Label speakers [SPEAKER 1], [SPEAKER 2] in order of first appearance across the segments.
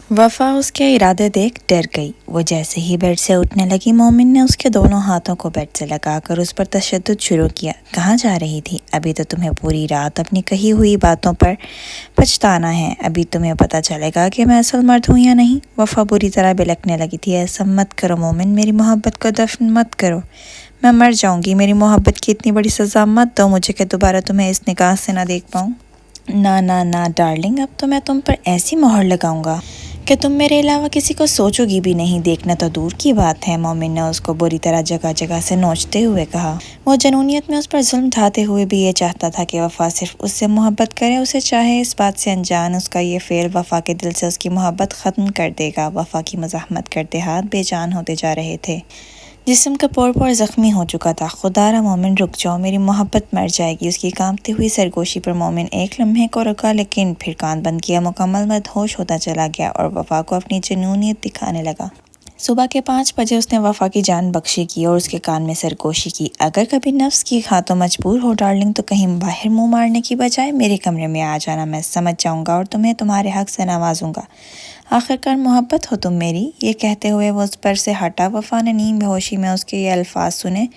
[SPEAKER 1] वफ़ा उसके इरादे देख डर गई। वो जैसे ही बेड से उठने लगी, मोमिन ने उसके दोनों हाथों को बेड से लगाकर उस पर तशद्दुद शुरू किया। कहाँ जा रही थी? अभी तो तुम्हें पूरी रात अपनी कही हुई बातों पर पछताना है। अभी तुम्हें पता चलेगा कि मैं असल मर्द हूँ या नहीं। वफ़ा बुरी तरह बिलखने लगी थी। ऐसा मत करो मोमिन, मेरी मोहब्बत को दफन मत करो। मैं मर जाऊँगी। मेरी मोहब्बत की इतनी बड़ी सज़ा मत दो मुझे कि दोबारा तुम्हें इस निगाह से ना देख पाऊँ। ना ना ना डार्लिंग, अब तो मैं तुम पर ऐसी मोहर लगाऊंगा कि तुम मेरे अलावा किसी को सोचोगी भी नहीं। देखना तो दूर की बात है। मोमिन ने उसको बुरी तरह जगह जगह से नोचते हुए कहा। वो जनूनियत में उस पर जुल्म ढाते हुए भी ये चाहता था कि वफ़ा सिर्फ उससे मोहब्बत करे, उसे चाहे। इस बात से अनजान उसका ये फ़ेल वफ़ा के दिल से उसकी मोहब्बत ख़त्म कर देगा। वफ़ा की मज़ाहमत करते हाथ बेजान होते जा रहे थे। जिस्म का पोर पोर ज़ख्मी हो चुका था। खुदारा मोमिन रुक जाओ, मेरी मोहब्बत मर जाएगी। उसकी कांपती हुई सरगोशी पर मोमिन एक लम्हे को रुका, लेकिन फिर कान बंद किया, मुकम्मल मदहोश होता चला गया और वफ़ा को अपनी जनूनियत दिखाने लगा। सुबह के 5 बजे उसने वफ़ा की जान बख्शी की और उसके कान में सरगोशी की। अगर कभी नफ्स की खातो मजबूर हो डार्लिंग, तो कहीं बाहर मुंह मारने की बजाय मेरे कमरे में आ जाना। मैं समझ जाऊंगा और तुम्हें तुम्हारे हक से नवाजूंगा। आखिरकार मोहब्बत हो तुम मेरी। ये कहते हुए वो उस पर से हटा। वफ़ा ने नींद बेहोशी में उसके ये अल्फाज सुने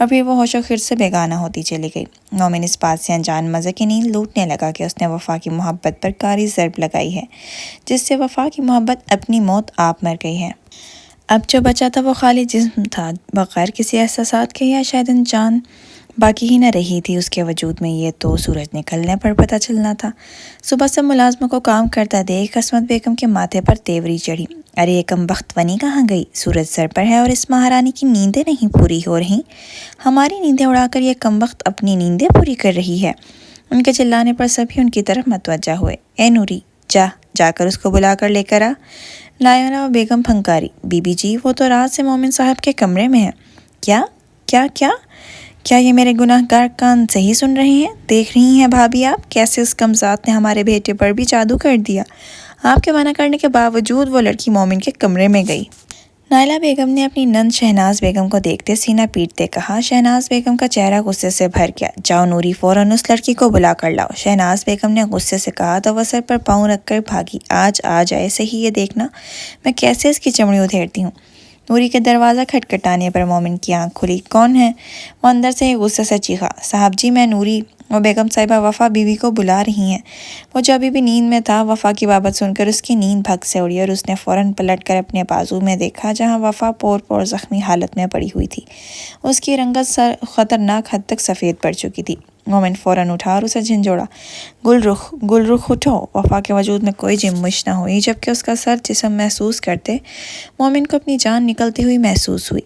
[SPEAKER 1] और फिर वो होशो खिर से बेगाना होती चली गई। मोमिन इस बात से अनजान मज़े की नींद लूटने लगा कि उसने वफ़ा की मोहब्बत पर कारी ज़रब लगाई है, जिससे वफ़ा की मोहब्बत अपनी मौत आप मर गई है। अब जो बचा था वो खाली जिस्म था, बग़ैर किसी एहसासात के, या शायद जान बाकी ही न रही थी उसके वजूद में। ये तो सूरज निकलने पर पता चलना था। सुबह से मुलाजमों को काम करता देख असमत बेगम के माथे पर तेवरी चढ़ी। अरे ये कमबख्त वनी कहाँ गई? सूरज सर पर है और इस महारानी की नींदें नहीं पूरी हो रही। हमारी नींदें उड़ाकर ये कमबख्त अपनी नींदें पूरी कर रही है। उनके चिल्लाने पर सभी उनकी तरफ मतवज्जा हुए। ए नूरी, जाकर उसको बुला कर लेकर आ। लायोना और बेगम फंकारी। बीबी जी, वो तो रात से मोमिन साहब के कमरे में है। क्या क्या क्या क्या ये मेरे गुनाहगार कान सही सुन रहे हैं? देख रही हैं भाभी आप कैसे उस कमज़ात ने हमारे बेटे पर भी जादू कर दिया। आपके मना करने के बावजूद वो लड़की मोमिन के कमरे में गई। नायला बेगम ने अपनी नंद शहनाज बेगम को देखते सीना पीटते कहा। शहनाज बेगम का चेहरा गुस्से से भर गया। जाओ नूरी, फौरन उस लड़की को बुला कर लाओ। शहनाज बेगम ने गुस्से से कहा तो वह सर पर पाँव रखकर भागी। आज आ जाए सही, ये देखना मैं कैसे इसकी चमड़ी उधेड़ती हूँ। नूरी के दरवाज़ा खटखटाने पर मोमिन की आंख खुली। कौन है? वो अंदर से गुस्से से चीखा। साहब जी, मैं नूरी। वो बेगम साहिबा वफ़ा बीवी को बुला रही हैं। वो जो अभी भी नींद में था। वफ़ा की बाबत सुनकर उसकी नींद भग से उड़ी और उसने फ़ौरन पलटकर अपने बाजू में देखा, जहां वफ़ा पोर पोर ज़ख्मी हालत में पड़ी हुई थी। उसकी रंगत ख़तरनाक हद तक सफ़ेद पड़ चुकी थी। मोमिन फ़ौरन उठा और उसे झंझोड़ा। गुलरुख उठो। वफ़ा के वजूद में कोई जिम्मिश न हुई, जबकि उसका सर जिस्म महसूस करते मोमिन को अपनी जान निकलती हुई महसूस हुई।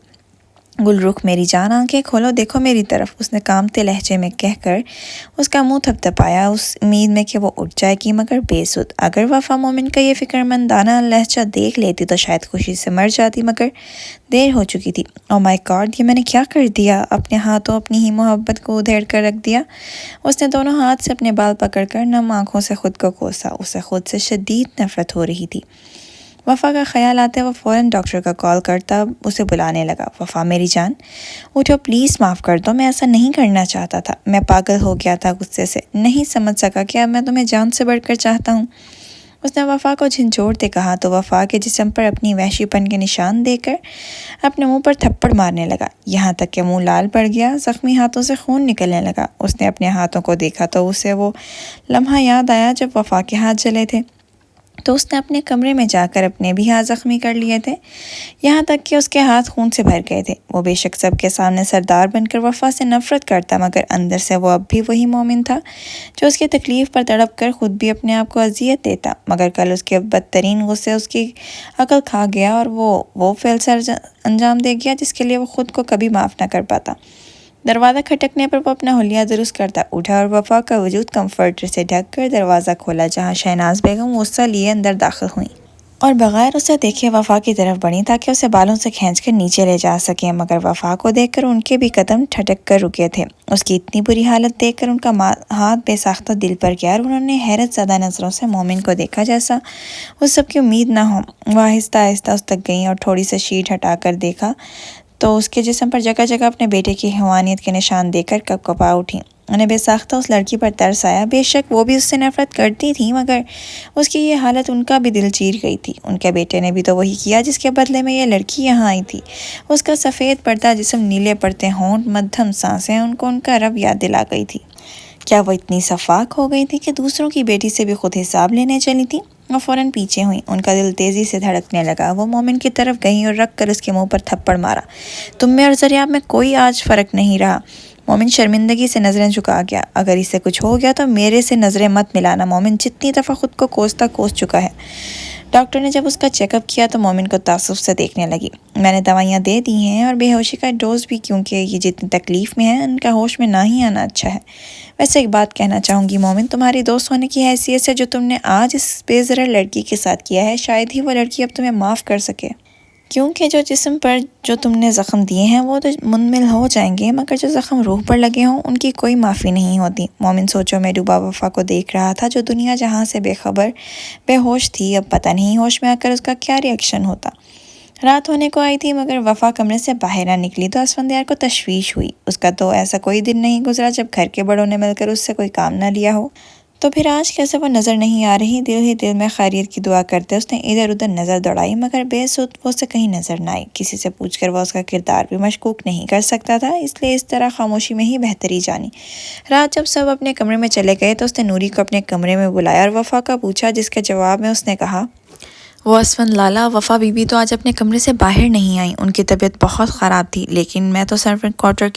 [SPEAKER 1] गुलरुख, मेरी जान, आंखें खोलो, देखो मेरी तरफ, उसने कामते लहजे में कहकर उसका मुंह थपथपाया, उस उम्मीद में कि वो उठ जाएगी, मगर बेसुध। अगर वफ़ा मोमिन का ये फ़िक्रमंदाना लहजा देख लेती तो शायद खुशी से मर जाती, मगर देर हो चुकी थी। ओह माय गॉड, ये मैंने क्या कर दिया? अपने हाथों अपनी ही मोहब्बत को उधेड़ कर रख दिया। उसने दोनों हाथ से अपने बाल पकड़कर नम आँखों से खुद को कोसा। उसे खुद से शदीद नफरत हो रही थी। वफ़ा का ख्याल आते वो फ़ौरन डॉक्टर का कॉल करता उसे बुलाने लगा। वफ़ा मेरी जान, उठो प्लीज़, माफ़ कर दो, मैं ऐसा नहीं करना चाहता था। मैं पागल हो गया था गुस्से से, नहीं समझ सका कि अब मैं तुम्हें जान से बढ़कर चाहता हूँ। उसने वफ़ा को झिंझोड़ते कहा तो वफ़ा के जिस्म पर अपनी वहशीपन के निशान देकर अपने मुंह पर थप्पड़ मारने लगा, यहाँ तक कि मुंह लाल पड़ गया। ज़ख्मी हाथों से खून निकलने लगा। उसने अपने हाथों को देखा तो उसे वो लम्हा याद आया जब वफ़ा के हाथ जले थे, तो उसने अपने कमरे में जाकर अपने भी हाथ ज़ख्मी कर लिए थे, यहाँ तक कि उसके हाथ खून से भर गए थे। वो बेशक सबके सामने सरदार बनकर वफ़ा से नफ़रत करता, मगर अंदर से वो अब भी वही मोमिन था जो उसकी तकलीफ़ पर तड़प कर ख़ुद भी अपने आप को अजियत देता। मगर कल उसके बदतरीन गुस्से उसकी अकल खा गया और वो फ़ेल सर अंजाम दे गया जिसके लिए वो ख़ुद को कभी माफ़ न कर पाता। दरवाज़ा खटकने पर वो अपना हुलिया दुरुस्त करता उठा और वफ़ा का वजूद कम्फर्टर से ढक कर दरवाज़ा खोला, जहाँ शहनाज बेगम गुस्सा लिए अंदर दाखिल हुई और बग़ैर उसे देखे वफ़ा की तरफ बढ़ी ताकि उसे बालों से खींचकर नीचे ले जा सकें, मगर वफ़ा को देखकर उनके भी कदम ठटक कर रुके थे। उसकी इतनी बुरी हालत देखकर उनका हाथ बेसाख्ता दिल पर गया और उन्होंने हैरत ज़दा नज़रों से मोमिन को देखा, जैसा उस सब की उम्मीद न हो। वह आहिस्ता आहिस्ता उस तक गई और थोड़ी सी शीट हटाकर देखा تو اس کے جسم پر جگہ جگہ اپنے بیٹے کی حیوانیت کے نشان دے کر کپکپا اٹھیں۔ انہیں بے ساختہ اس لڑکی پر ترس آیا۔ بے شک وہ بھی اس سے نفرت کرتی تھی، مگر اس کی یہ حالت ان کا بھی دل چیر گئی تھی۔ ان کے بیٹے نے بھی تو وہی کیا جس کے بدلے میں یہ لڑکی یہاں آئی تھی۔ اس کا سفید پردہ جسم، نیلے پڑتے ہونٹ، مدھم سانسیں ان کو ان کا رب یاد دلا گئی تھی۔ کیا وہ اتنی صفاق ہو گئی تھی کہ دوسروں کی بیٹی سے بھی خود حساب لینے چلی تھی؟ وہ فوراً پیچھے ہوئیں۔ ان کا دل تیزی سے دھڑکنے لگا۔ وہ مومن کی طرف گئیں اور رکھ کر اس کے منہ پر تھپڑ مارا۔ تم میں اور زریاب میں کوئی آج فرق نہیں رہا۔ مومن شرمندگی سے نظریں جھکا گیا۔ اگر اسے کچھ ہو گیا تو میرے سے نظریں مت ملانا۔ مومن جتنی دفعہ خود کو کوس چکا ہے۔ ڈاکٹر نے جب اس کا چیک اپ کیا تو مومن کو تعصب سے دیکھنے لگی۔ میں نے دوائیاں دے دی ہیں اور بے ہوشی کا ڈوز بھی، کیونکہ یہ جتنی تکلیف میں ہے ان کا ہوش میں نہ ہی آنا اچھا ہے۔ ویسے ایک بات کہنا چاہوں گی مومن، تمہاری دوست ہونے کی حیثیت سے جو تم نے آج اس بے ضرر لڑکی کے ساتھ کیا ہے، شاید ہی وہ لڑکی اب تمہیں معاف کر سکے، کیونکہ جو جسم پر جو تم نے زخم دیے ہیں وہ تو منمل ہو جائیں گے، مگر جو زخم روح پر لگے ہوں ان کی کوئی معافی نہیں ہوتی۔ مومن سوچوں میں ڈوبا وفا کو دیکھ رہا تھا، جو دنیا جہاں سے بے خبر بے ہوش تھی۔ اب پتہ نہیں ہوش میں آ کر اس کا کیا ری ایکشن ہوتا۔ رات ہونے کو آئی تھی مگر وفا کمرے سے باہر نہ نکلی تو اسفندیار کو تشویش ہوئی۔ اس کا تو ایسا کوئی دن نہیں گزرا جب گھر کے بڑوں نے مل کر اس سے کوئی کام نہ لیا ہو، تو پھر آج کیسے وہ نظر نہیں آ رہی؟ دل ہی دل میں خیریت کی دعا کرتے اس نے ادھر ادھر نظر دوڑائی، مگر بے سود وہ اسے کہیں نظر نہ آئی۔ کسی سے پوچھ کر وہ اس کا کردار بھی مشکوک نہیں کر سکتا تھا، اس لیے اس طرح خاموشی میں ہی بہتری جانی۔ رات جب سب اپنے کمرے میں چلے گئے تو اس نے نوری کو اپنے کمرے میں بلایا اور وفا کا پوچھا، جس کے جواب میں اس نے کہا، وہ اسفند لالا، وفا بی بی تو آج اپنے کمرے سے باہر نہیں آئیں، ان کی طبیعت بہت خراب تھی، لیکن میں تو سرونٹ کوارٹر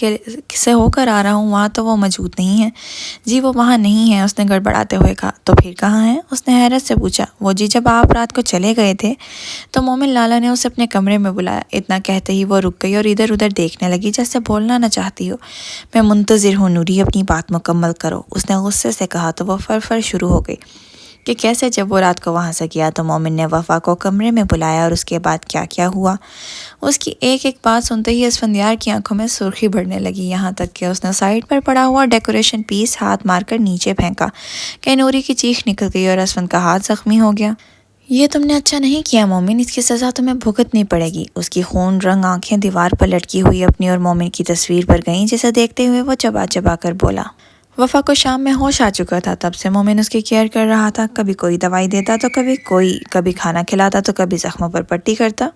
[SPEAKER 1] سے ہو کر آ رہا ہوں، وہاں تو وہ موجود نہیں ہیں۔ جی وہ وہاں نہیں ہیں، اس نے گڑبڑاتے ہوئے کہا۔ تو پھر کہاں ہیں؟ اس نے حیرت سے پوچھا۔ وہ جی جب آپ رات کو چلے گئے تھے تو مومن لالا نے اسے اپنے کمرے میں بلایا۔ اتنا کہتے ہی وہ رک گئی اور ادھر ادھر دیکھنے لگی جیسے بولنا نہ چاہتی ہو۔ میں منتظر ہوں نوری، اپنی بات مکمل کرو، اس نے غصے سے کہا تو وہ فر شروع ہو گئی کہ کیسے جب وہ رات کو وہاں سے گیا تو مومن نے وفا کو کمرے میں بلایا اور اس کے بعد کیا کیا ہوا۔ اس کی ایک ایک بات سنتے ہی اسفندیار کی آنکھوں میں سرخی بڑھنے لگی، یہاں تک کہ اس نے سائڈ پر پڑا ہوا ڈیکوریشن پیس ہاتھ مار کر نیچے پھینکا کہ نوری کی چیخ نکل گئی اور اسفند کا ہاتھ زخمی ہو گیا۔ یہ تم نے اچھا نہیں کیا مومن، اس کی سزا تمہیں بھگتنی پڑے گی۔ اس کی خون رنگ آنکھیں دیوار پر لٹکی ہوئی اپنی اور مومن کی تصویر پر گئیں، جسے دیکھتے ہوئے وہ چبا چبا کر بولا۔ وفا کو شام میں ہوش آ چکا تھا، تب سے مومن اس کی کیئر کر رہا تھا، کبھی کوئی دوائی دیتا تو کبھی کھانا کھلاتا تو کبھی زخموں پر پٹی کرتا،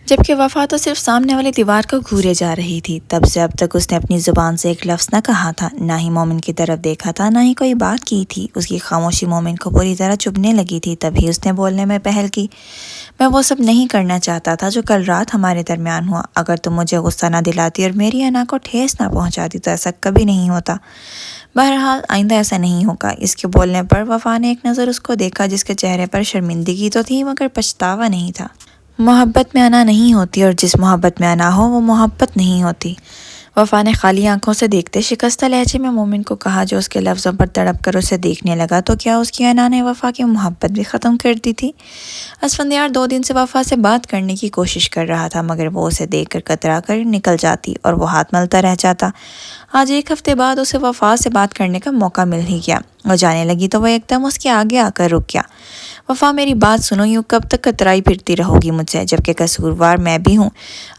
[SPEAKER 1] جبکہ وفا تو صرف سامنے والی دیوار کو گھورے جا رہی تھی۔ تب سے اب تک اس نے اپنی زبان سے ایک لفظ نہ کہا تھا، نہ ہی مومن کی طرف دیکھا تھا، نہ ہی کوئی بات کی تھی۔ اس کی خاموشی مومن کو پوری طرح چبھنے لگی تھی، تبھی اس نے بولنے میں پہل کی۔ میں وہ سب نہیں کرنا چاہتا تھا جو کل رات ہمارے درمیان ہوا۔ اگر تم مجھے غصہ نہ دلاتی اور میری انا کو ٹھیس نہ پہنچاتی تو ایسا کبھی نہیں ہوتا۔ بہرحال آئندہ ایسا نہیں ہوگا۔ اس کے بولنے پر وفا نے ایک نظر اس کو دیکھا، جس کے چہرے پر شرمندگی تو تھی مگر پچھتاوا نہیں تھا۔ محبت میں انا نہیں ہوتی، اور جس محبت میں انا ہو وہ محبت نہیں ہوتی۔ وفا نے خالی آنکھوں سے دیکھتے شکستہ لہجے میں مومن کو کہا، جو اس کے لفظوں پر تڑپ کر اسے دیکھنے لگا، تو کیا اس کی انا نے وفا کی محبت بھی ختم کر دی تھی؟ اسفندیار 2 دن سے وفا سے بات کرنے کی کوشش کر رہا تھا، مگر وہ اسے دیکھ کر کترا کر نکل جاتی اور وہ ہاتھ ملتا رہ جاتا۔ آج 1 ہفتے بعد اسے وفا سے بات کرنے کا موقع مل ہی گیا۔ وہ جانے لگی تو وہ ایک دم اس کے آگے آ کر رک گیا۔ وفا میری بات سنو، یوں کب تک کترائی پھرتی رہو گی مجھ سے، جبکہ قصوروار میں بھی ہوں؟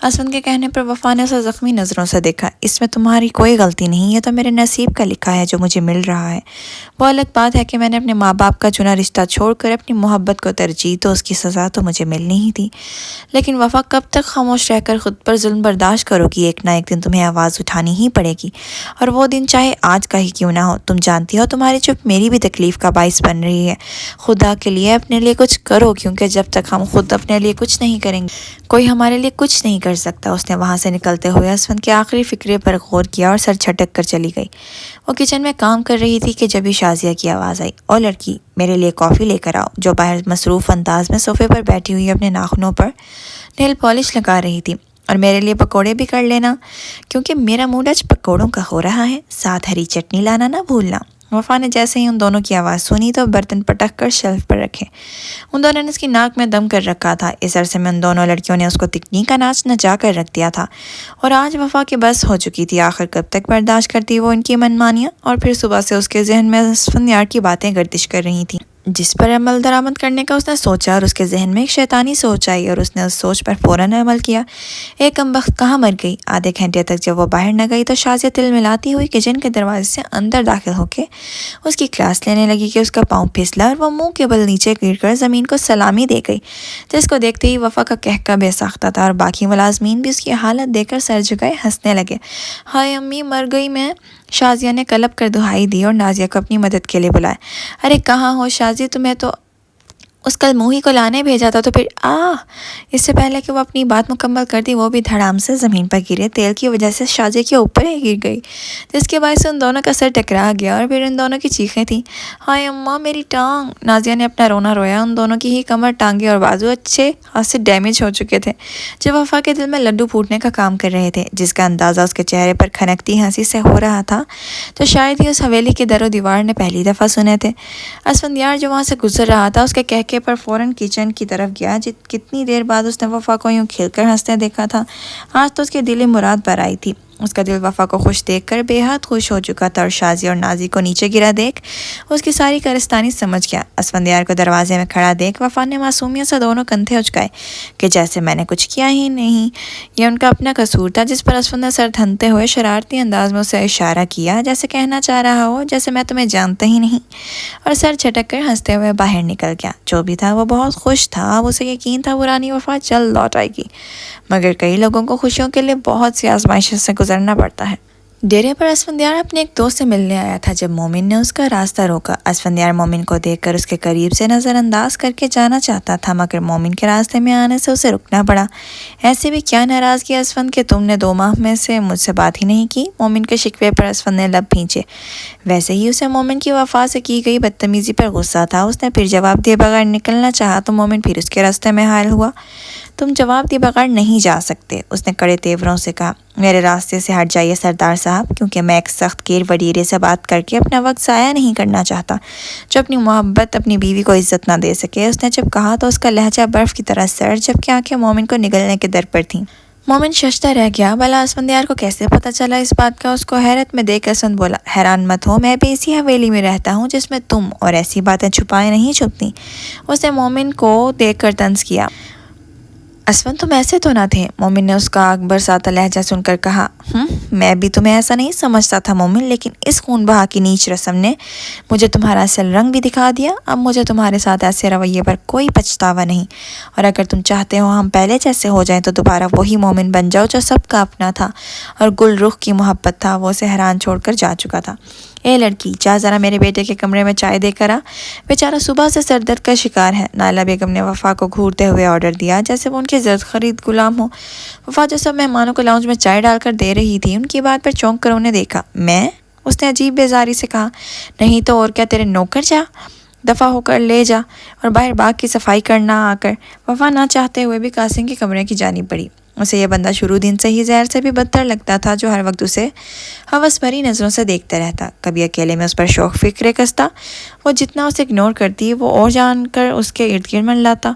[SPEAKER 1] اسفند کے کہنے پر وفا نے اسے زخمی نظروں سے دیکھا۔ اس میں تمہاری کوئی غلطی نہیں، یہ تو میرے نصیب کا لکھا ہے جو مجھے مل رہا ہے۔ وہ الگ بات ہے کہ میں نے اپنے ماں باپ کا چنا رشتہ چھوڑ کر اپنی محبت کو ترجیح، تو اس کی سزا تو مجھے ملنی ہی تھی۔ لیکن وفا کب تک خاموش رہ کر خود پر ظلم برداشت کرو گی؟ ایک نہ ایک دن تمہیں آواز اٹھانی ہی پڑے گی، اور وہ دن چاہے آج کا ہی کیوں نہ ہو۔ تم جانتی ہو تمہاری چپ میری بھی تکلیف کا باعث بن رہی ہے۔ خدا کے لیے اپنے لیے کچھ کرو، کیونکہ جب تک ہم خود اپنے لیے کچھ نہیں کریں گے کوئی ہمارے لیے کچھ نہیں کر سکتا۔ اس نے وہاں سے نکلتے ہوئے اسفند کے آخری فکرے پر غور کیا اور سر جھٹک کر چلی گئی۔ وہ کچن میں کام کر رہی تھی کہ جبھی شازیہ کی آواز آئی، او لڑکی، میرے لیے کافی لے کر آؤ، جو باہر مصروف انداز میں صوفے پر بیٹھی ہوئی اپنے ناخنوں پر نیل پالش لگا رہی تھی۔ اور میرے لیے پکوڑے بھی کر لینا، کیونکہ میرا موڈ آج پکوڑوں کا ہو رہا ہے، ساتھ ہری چٹنی لانا نہ بھولنا۔ وفا نے جیسے ہی ان دونوں کی آواز سنی تو برتن پٹک کر شیلف پر رکھے۔ ان دونوں نے اس کی ناک میں دم کر رکھا تھا۔ اس عرصے میں ان دونوں لڑکیوں نے اس کو تکنی کا ناچ نچا کر رکھ دیا تھا، اور آج وفا کی بس ہو چکی تھی۔ آخر کب تک برداشت کرتی وہ ان کی من مانیاں؟ اور پھر صبح سے اس کے ذہن میں اسفندیار کی باتیں گردش کر رہی تھیں۔ जिस पर अमल दरामद करने का उसने सोचा और उसके जहन में एक शैतानी सोच आई और उसने उस सोच पर फ़ौरन अमल किया। एक कमबख्त कहाँ मर गई। आधे घंटे तक जब वो बाहर न गई तो शाज़िया तिलमिलाती हुई किचन के दरवाजे से अंदर दाखिल होकर उसकी क्लास लेने लगी कि उसका पाँव फिसला और वह मुंह के बल नीचे गिरकर ज़मीन को सलामी दे गई, जिसको देखते ही वफ़ा का कहका बेसाख्ता था और बाकी मुलाजमीन भी उसकी हालत देखकर सर झुकाए हंसने लगे। हाय अम्मी, मर गई मैं। शाज़िया ने कलब कर दुहाई दी और नाजिया को अपनी मदद के लिए बुलाया। अरे कहाँ हो शाज़ी, तुम्हें तो उस कल मोही को लाने भेजा था। तो फिर इससे पहले कि वो अपनी बात मुकम्मल कर दी वो भी धड़ाम से ज़मीन पर गिरे। तेल की वजह से शाज़िया के ऊपर ही गिर गई, जिसके बाद से उन दोनों का सर टकरा गया और फिर उन दोनों की चीखें थीं, हाय अम्मा मेरी टांग। नाजिया ने अपना रोना रोया। उन दोनों की ही कमर, टांगे और बाजू अच्छे खासे डैमेज हो चुके थे, जो वफ़ा के दिल में लड्डू फूटने का काम कर रहे थे, जिसका अंदाज़ा उसके चेहरे पर खनकती हंसी से हो रहा था तो शायद ही उस हवेली के दरो दीवार ने पहली दफ़ा सुने थे। असफंदियार जो वहाँ से गुजर रहा था उसके कहके पर फ़ौरन किचन की तरफ गया। कितनी देर बाद उसने वफ़ा को यूँ खिलकर हंसते देखा था। आज तो उसके दिल मुराद पर आई थी। उसका दिल वफ़ा को खुश देखकर बेहद खुश हो चुका था और शाज़ी और नाजी को नीचे गिरा देख उसकी सारी कारस्तानी समझ गया। असफंदियार को दरवाजे में खड़ा देख वफ़ा ने मासूमियत से दोनों कंधे उचकाए कि जैसे मैंने कुछ किया ही नहीं, यह उनका अपना कसूर था। जिस पर असफंदा सर धनते हुए शरारती अंदाज में उसे इशारा किया, जैसे कहना चाह रहा हो जैसे मैं तुम्हें जानता ही नहीं, और सर झटक कर हंसते हुए बाहर निकल गया। जो भी था वो बहुत खुश था। अब उसे यकीन था पुरानी वफ़ा जल्द लौट आएगी, मगर कई लोगों को खुशियों के लिए बहुत सी आजमाइशों से गुजरना पड़ता है। डेरे पर असफंदियार अपने एक दोस्त से मिलने आया था जब मोमिन ने उसका रास्ता रोका। असफंदियार मोमिन को देखकर उसके करीब से नज़रअंदाज करके जाना चाहता था, मगर मोमिन के रास्ते में आने से उसे रुकना पड़ा। ऐसे भी क्या नाराज़गी असफंद कि तुमने 2 माह में से मुझसे बात ही नहीं की। मोमिन के शिकवे पर असफंद ने लब खींचे। वैसे ही उसे मोमिन की वफ़ा से की गई बदतमीज़ी पर गुस्सा था। उसने फिर जवाब दिए बगैर निकलना चाहा तो मोमिन फिर उसके रास्ते में हायल हुआ। तुम जवाब दिए बगैर नहीं जा सकते, उसने कड़े तेवरों से कहा। मेरे रास्ते से हट जाइए सरदार साहब, क्योंकि मैं एक सख्त कीर वडीरे से बात करके अपना वक्त ज़ाया नहीं करना चाहता, जो अपनी मोहब्बत अपनी बीवी को इज्जत ना दे सके। उसने जब कहा तो उसका लहजा बर्फ़ की तरह सर्द, जबकि आंखें मोमिन को निगलने के दर पर थीं। मोमिन शशता रह गया। भला असफंदियार को कैसे पता चला इस बात का? उसको हैरत में देख असफंद बोला, हैरान मत हो, मैं भी इसी हवेली में रहता हूँ जिसमें तुम, और ऐसी बातें छुपाए नहीं छुपती। उसने मोमिन को देख कर तंज किया। असफंद तुम ऐसे तो ना थे। मोमिन ने उसका आग बरसाता लहजा सुनकर कहा, मैं भी तुम्हें ऐसा नहीं समझता था मोमिन, लेकिन इस खून बहा की नीच रस्म ने मुझे तुम्हारा असल रंग भी दिखा दिया। अब मुझे तुम्हारे साथ ऐसे रवैये पर कोई पछतावा नहीं, और अगर तुम चाहते हो हम पहले जैसे हो जाएं तो दोबारा वही मोमिन बन जाओ जो सबका अपना था और गुल रुख की मोहब्बत था। वो उसे हैरान छोड़कर जा चुका था। ए लड़की, जा ज़रा मेरे बेटे के कमरे में चाय देकर आ, बेचारा सुबह से सरदर्द का शिकार है। नाला बेगम ने वफ़ा को घूरते हुए ऑर्डर दिया, जैसे वो उनकी ज़र्द खरीद गुलाम हो। वफ़ा जो सब मेहमानों को लाउंज में चाय डालकर दे रही थी, उनकी बात पर चौंक कर उन्हें देखा। मैं? उसने अजीब बेजारी से कहा। नहीं तो और क्या, तेरे नौकर जा, दफ़ा होकर ले जा और बाहर बाग की सफाई करना आकर। वफ़ा ना चाहते हुए भी कासिम के कमरे की जानी पड़ी। उसे यह बंदा शुरू दिन से ही जहर से भी बदतर लगता था, जो हर वक्त उसे हवस भरी नज़रों से देखता रहता। कभी अकेले में उस पर शौक फिक्र कसता, वो जितना उसे इग्नोर करती वो और जानकर उसके इर्द गिर्द मन लाता।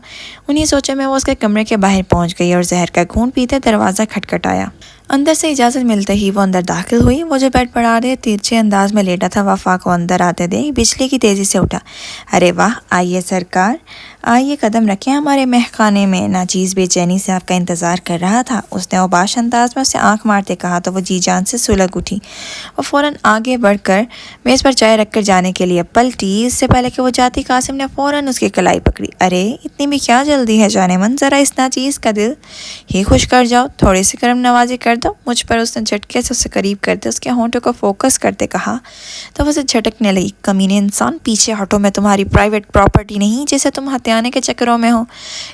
[SPEAKER 1] उन्हीं सोचे में वो उसके कमरे के बाहर पहुंच गई और जहर का खून पीते दरवाज़ा खटखटाया। अंदर से इजाज़त मिलते ही वो अंदर दाखिल हुई। वो जो बेड पर आड़े तिरछे अंदाज में लेटा था, वफ़ा को अंदर आते देख बिजली की तेज़ी से उठा। अरे वाह, आइए सरकार, आइए कदम रखें हमारे महखाने में। नाचीज़ बेचैनी से आपका इंतज़ार कर रहा था, उसने उबाश अंदाज में उसे आंख मारते कहा तो वो जी जान से सुलग उठी। वो फ़ौरन आगे बढ़कर मेज़ पर चाय रख कर जाने के लिए पलटी। इससे पहले कि वो जाती, कासिम ने फ़ौरन उसकी कलाई पकड़ी। अरे इतनी भी क्या जल्दी है जाने मन, ज़रा इस नाचीज़ का दिल ही खुश कर जाओ, थोड़ी सी करम नवाजी कर दो मुझ पर। उसने झटके से उसे करीब करते उसके होंठों को फोकस करते कहा तो वो उसे झटकने लगी। कमीने इंसान, पीछे हटो, मैं तुम्हारी प्राइवेट प्रॉपर्टी नहीं जिसे तुम हत्याने के चक्करों में हो।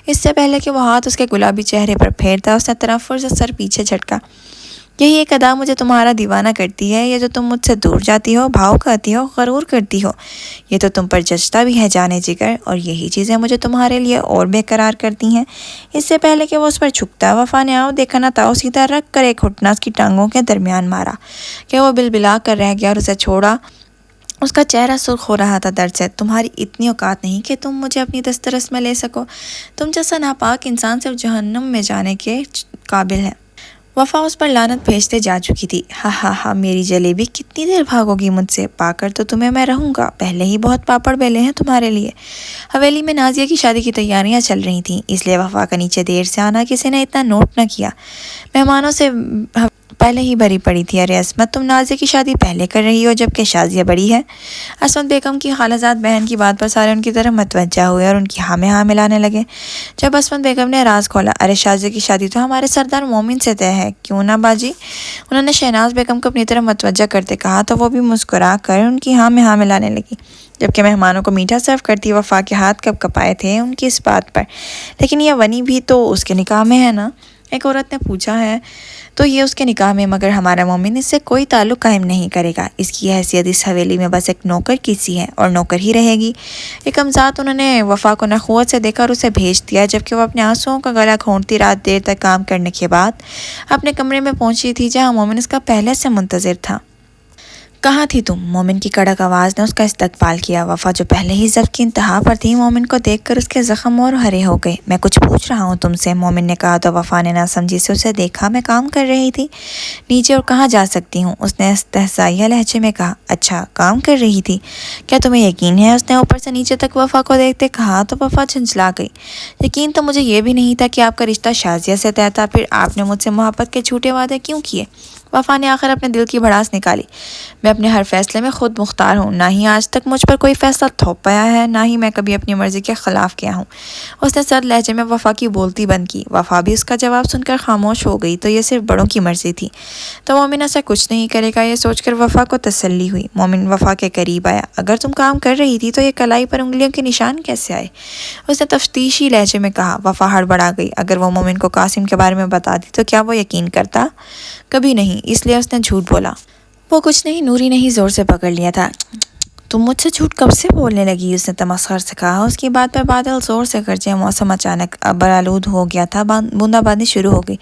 [SPEAKER 1] इससे पहले कि वो हाथ उसके गुलाबी चेहरे पर फेरता, उसने तनफ्फुर से सर पीछे झटका। यही एक अदा मुझे तुम्हारा दीवाना करती है, ये जो तुम मुझसे दूर जाती हो, भाव खाती हो, गरूर करती हो, ये तो तुम पर जचता भी है जाने जिगर, और यही चीज़ें मुझे तुम्हारे लिए और बेकरार करती हैं। इससे पहले कि वो उस पर झुकता, वफ़ा ने आओ देखा ना ताओ सीधा रख कर एक घुटना उसकी टांगों के दरमियान मारा कि वो बिलबिला कर रह गया और उसे छोड़ा। उसका चेहरा सुर्ख हो रहा था दर्द से। तुम्हारी इतनी औकात नहीं कि तुम मुझे अपनी दस्तरस में ले सको। तुम जैसा नापाक इंसान सिर्फ जहन्नुम में जाने के काबिल है। वफ़ा उस पर लानत भेजते जा चुकी थी। हा हा हा, मेरी जलेबी कितनी देर भागोगी मुझसे, पाकर तो तुम्हें मैं रहूँगा, पहले ही बहुत पापड़ बेले हैं तुम्हारे लिए। हवेली में नाजिया की शादी की तैयारियां चल रही थीं, इसलिए वफ़ा का नीचे देर से आना किसी ने इतना नोट न किया। मेहमानों से पहले ही भरी पड़ी थी। अरे असमत, तुम नाजिया की शादी पहले कर रही हो जबकि शाजिया बड़ी है। असमत बेगम की खालाजाद बहन की बात पर सारे उनकी तरफ मतवज्जा हुए और उनकी हाँ में हाँ मिलाने लगे। जब असमत बेगम ने राज खोला, अरे शाजिया की शादी तो हमारे सरदार मोमिन से तय है, क्यों ना बाजी। उन्होंने शहनाज बेगम को अपनी तरफ मतवज्जा करते कहा तो वो भी मुस्कुरा कर उनकी हाँ में हाँ मिलाने लगी। जबकि मेहमानों को मीठा सर्व करती वफ़ा के हाथ कब कपाए थे उनकी इस बात पर। लेकिन यह वनी भी तो उसके निकाह में है ना, एक औरत ने पूछा। है तो ये उसके निकाह में, मगर हमारा मोमिन इससे कोई ताल्लुक़ कायम नहीं करेगा। इसकी हैसियत इस हवेली में बस एक नौकर की सी है और नौकर ही रहेगी। एक अमजात उन्होंने वफ़ा को नखुवत से देखा और उसे भेज दिया। जबकि वो अपने आंसुओं का गला घोंटती रात देर तक काम करने के बाद अपने कमरे में पहुंची थी, जहाँ मोमिन उसका पहले से मुंतज़िर था। कहाँ थी तुम? मोमिन की कड़क आवाज़ ने उसका इस्तकबाल किया। वफ़ा जो पहले ही ज़ब्त की इंतहा पर थी, मोमिन को देखकर उसके ज़ख्म और हरे हो गए। मैं कुछ पूछ रहा हूँ तुमसे, मोमिन ने कहा तो वफ़ा ने नासमझी से उसे देखा। मैं काम कर रही थी नीचे, और कहाँ जा सकती हूँ, उसने इस्तहज़ाइया लहजे में कहा। अच्छा, काम कर रही थी, क्या तुम्हें यकीन है? उसने ऊपर से नीचे तक वफ़ा को देखते कहा तो वफ़ा झंझला गई। यकीन तो मुझे ये भी नहीं था कि आपका रिश्ता शाजिया से तय था, फिर आपने मुझसे मोहब्बत के झूठे वादे क्यों किए? वफ़ा ने आखिर अपने दिल की भड़ास निकाली। मैं अपने हर फैसले में खुद मुख्तार हूँ, ना ही आज तक मुझ पर कोई फैसला थोप पाया है, ना ही मैं कभी अपनी मर्ज़ी के ख़िलाफ़ किया हूँ। उसने सर्द लहजे में वफ़ा की बोलती बंद की। वफ़ा भी उसका जवाब सुनकर खामोश हो गई। तो ये सिर्फ बड़ों की मर्ज़ी थी, तो मोमिन ऐसा कुछ नहीं करेगा, ये सोचकर वफ़ा को तसल्ली हुई। मोमिन वफ़ा के करीब आया। अगर तुम काम कर रही थी तो ये कलाई पर उंगलियों के निशान कैसे आए? उसने तफ्तीशी लहजे में कहा। वफ़ा हड़बड़ा गई। अगर वो मोमिन को कासिम के बारे में बता दी तो क्या वो यकीन करता? कभी नहीं, इसलिए उसने झूठ बोला। वो कुछ नहीं, नूरी ने ही ज़ोर से पकड़ लिया था। तुम मुझसे झूठ कब से बोलने लगी? उसने तमस्खर से कहा। उसकी बात पर बादल ज़ोर से गरजे। मौसम अचानक बरालूद हो गया था, बूंदाबांदी शुरू हो गई।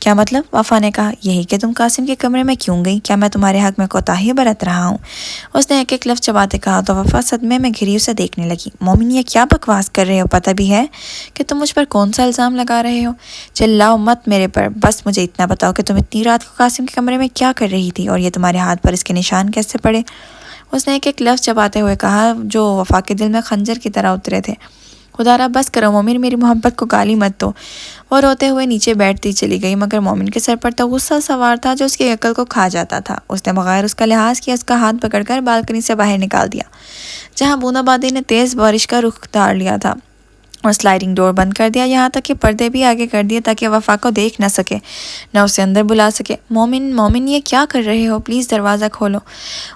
[SPEAKER 1] क्या मतलब? वफ़ा ने कहा। यही कि तुम कासिम के कमरे में क्यों गई? क्या मैं तुम्हारे हक़ में कोताही बरत रहा हूँ? उसने एक एक लफ्ज़ चबाते कहा तो वफ़ा सदमे में घिरी उसे देखने लगी। मोमिन, ये क्या बकवास कर रहे हो? पता भी है कि तुम मुझ पर कौन सा इल्ज़ाम लगा रहे हो? चिल्लाओ मत मेरे पर, बस मुझे इतना बताओ कि तुम इतनी रात को कासिम के कमरे में क्या कर रही थी, और ये तुम्हारे हाथ पर इसके निशान कैसे पड़े? उसने एक एक लफ्ज़ चबाते हुए कहा जो वफ़ा के दिल में खंजर की तरह उतरे थे। खुदारा बस करो मोमिन, मेरी मोहब्बत को गाली मत दो। वो रोते हुए नीचे बैठती चली गई, मगर मोमिन के सर पर तो गुस्सा सवार था जो उसकी अकल को खा जाता था। उसने बगैर उसका लिहाज किया उसका हाथ पकड़कर बालकनी से बाहर निकाल दिया, जहाँ बूंदाबांदी ने तेज़ बारिश का रुख धार लिया था, और स्लाइडिंग डोर बंद कर दिया। यहाँ तक कि पर्दे भी आगे कर दिए ताकि वफ़ा को देख न सके, न उसे अंदर बुला सके। मोमिन, मोमिन, ये क्या कर रहे हो? प्लीज़ दरवाज़ा खोलो।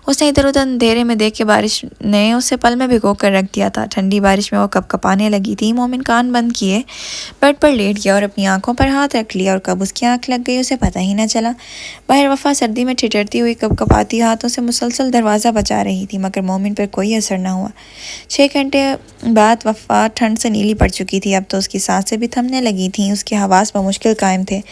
[SPEAKER 1] उसने इधर उधर अंधेरे में देख के बारिश ने उसे पल में भिगो कर रख दिया था। ठंडी बारिश में वो कपकपाने लगी थी। मोमिन कान बंद किए बेड पर लेट गया और अपनी आंखों पर हाथ रख लिया, और कब उसकी आंख लग गई उसे पता ही न चला। बाहर वफ़ा सर्दी में ठिठुरती हुई कपकपाती हाथों से मुसलसल दरवाज़ा बचा रही थी, मगर मोमिन पर कोई असर न हुआ। 6 घंटे बाद वफ़ा ठंड से नीली पड़ चुकी थी। अब तो उसकी सांसें भी थमने लगी थीं, उसके हवास बमुश्किल कायम थे।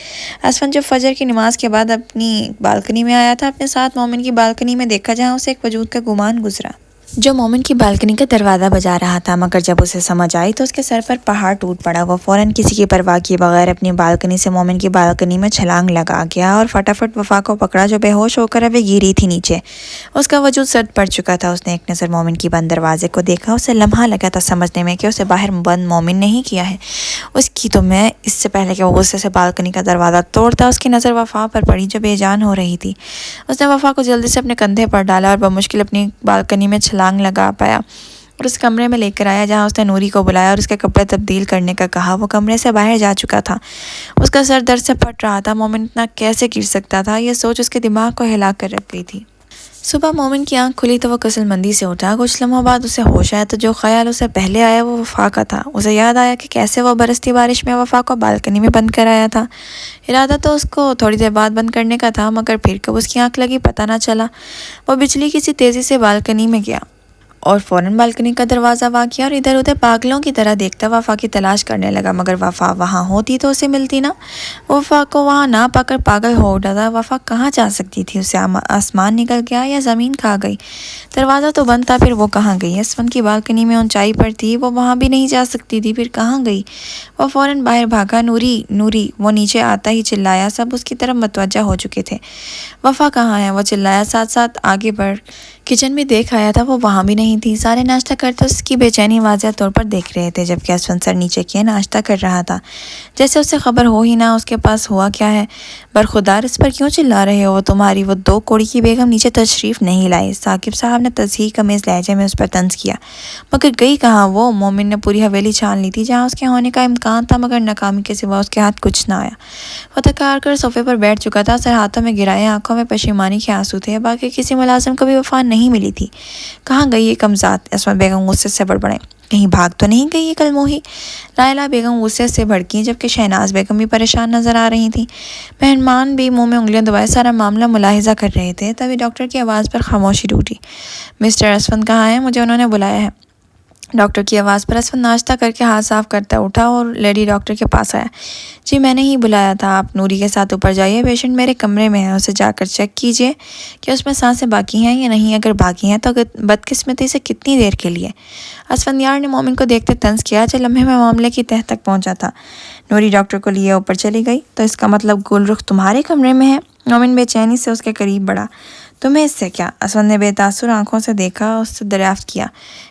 [SPEAKER 1] असफन जब फजर की नमाज के बाद अपनी बालकनी में आया था, अपने साथ मोमिन की बालकनी में देखा, जहाँ उसे एक वजूद का गुमान गुजरा जो मोमिन की बालकनी का दरवाज़ा बजा रहा था। मगर जब उसे समझ आई तो उसके सर पर पहाड़ टूट पड़ा। वो फ़ौरन किसी की परवाह किए बगैर अपनी बालकनी से मोमिन की बालकनी में छलांग लगा गया और फटाफट वफ़ा को पकड़ा जो बेहोश होकर अभी गिरी थी नीचे। उसका वजूद सर्द पड़ चुका था। उसने एक नज़र मोमिन की बंद दरवाजे को देखा। उसे लम्हा लगा था समझने में कि उसे बाहर बंद मोमिन नहीं किया है उसकी, तो मैं इससे पहले कि वो गुस्से से बालकनी का दरवाज़ा तोड़ता, उसकी नज़र वफ़ा पर पड़ी जो बेजान हो रही थी। उसने वफ़ा को जल्दी से अपने कंधे पर डाला और बमुश्किल अपनी बालकनी में छलांग लगा पाया और उस कमरे में लेकर आया, जहाँ उसने नूरी को बुलाया और उसके कपड़े तब्दील करने का कहा। वो कमरे से बाहर जा चुका था। उसका सर दर्द से फट रहा था। मोमिन इतना कैसे गिर सकता था, यह सोच उसके दिमाग को हिला कर रख गई थी। सुबह मोमिन की आंख खुली तो वो कसलमंदी से उठा। कुछ लम्हों बाद उसे होश आया तो जो ख्याल उसे पहले आया वो वफ़ा का था। उसे याद आया कि कैसे वो बरसती बारिश में वफ़ा को बालकनी में बंद कर आया था। इरादा तो उसको थोड़ी देर बाद बंद करने का था, मगर फिर कब उसकी आंख लगी पता ना चला। वो बिजली की सी तेज़ी से बालकनी में गया और फ़ौरन बालकनी का दरवाज़ा वाक़ किया और इधर उधर पागलों की तरह देखता वफ़ा की तलाश करने लगा, मगर वफ़ा वहाँ होती तो उसे मिलती ना। वफ़ा को वहाँ ना पाकर पागल हो उठा था। वफ़ा कहाँ जा सकती थी? उसे आसमान निकल गया या ज़मीन खा गई? दरवाज़ा तो बंद था, फिर वो कहाँ गई? असफन की बालकनी में ऊंचाई पर थी, वो वहाँ भी नहीं जा सकती थी, फिर कहाँ गई? वो फ़ौरन बाहर भागा। नूरी नूरी! वो नीचे आता ही चिल्लाया। सब उसकी तरफ मतवज्जा हो चुके थे। वफ़ा कहाँ है? वो चिल्लाया। साथ साथ आगे बढ़ किचन में देख आया था, वो वहाँ भी नहीं थी। सारे नाश्ता करते उसकी बेचैनी वाज़ह तौर पर देख रहे थे, जबकि असफन सर नीचे किए नाश्ता कर रहा था, जैसे उसे खबर हो ही ना उसके पास हुआ क्या है। बरखुदार, इस पर क्यों चिल्ला रहे हो? तुम्हारी वो दो कोड़ी की बेगम नीचे तशरीफ़ नहीं लाई। साकिब साहब ने तज़हीक कमीज़ लहजे में उस पर तंज किया। मगर गई कहाँ वो? मोमिन ने पूरी हवेली छान ली थी जहाँ उसके होने का इम्कान था, मगर नाकामी के सिवा उसके हाथ कुछ ना आया। वो थकार कर सोफे पर बैठ चुका था, सर हाथों में गिराए, आंखों में पशेमानी के आंसू थे। बाकी किसी मुलाजिम को भी वफा नहीं मिली थी। कहाँ गई ये कमज़ात? अस्मा बेगम गुस्से से बड़बड़ाई। कहीं भाग तो नहीं गई ये कलमोही? लायला बेगम गुस्से से भड़की, जबकि शहनाज बेगम भी परेशान नजर आ रही थी। मेहमान भी मुंह में उंगलियां दबाए सारा मामला मुलाहिजा कर रहे थे। तभी डॉक्टर की आवाज़ पर खामोशी टूटी। मिस्टर असफंद कहाँ हैं? मुझे उन्होंने बुलाया है। डॉक्टर की आवाज़ पर असफंद नाश्ता करके हाथ साफ करता उठा और लेडी डॉक्टर के पास आया। जी मैंने ही बुलाया था। आप नूरी के साथ ऊपर जाइए, पेशेंट मेरे कमरे में है, उसे जाकर चेक कीजिए कि उसमें सांसें बाकी हैं या नहीं। अगर बाकी हैं तो बदकिस्मती से कितनी देर के लिए? असफंद यार ने मोमिन को देखते तंज किया, जो लम्हे में मामले की तह तक पहुंचा था। नूरी डॉक्टर को लिए ऊपर चली गई, तो इसका मतलब गुलरुख तुम्हारे कमरे में है? मोमिन बेचैनी से उसके करीब बढ़ा। तुम्हें इससे क्या? असफंद ने बेतासुर आंखों से देखा, उससे दरियाफ्त किया।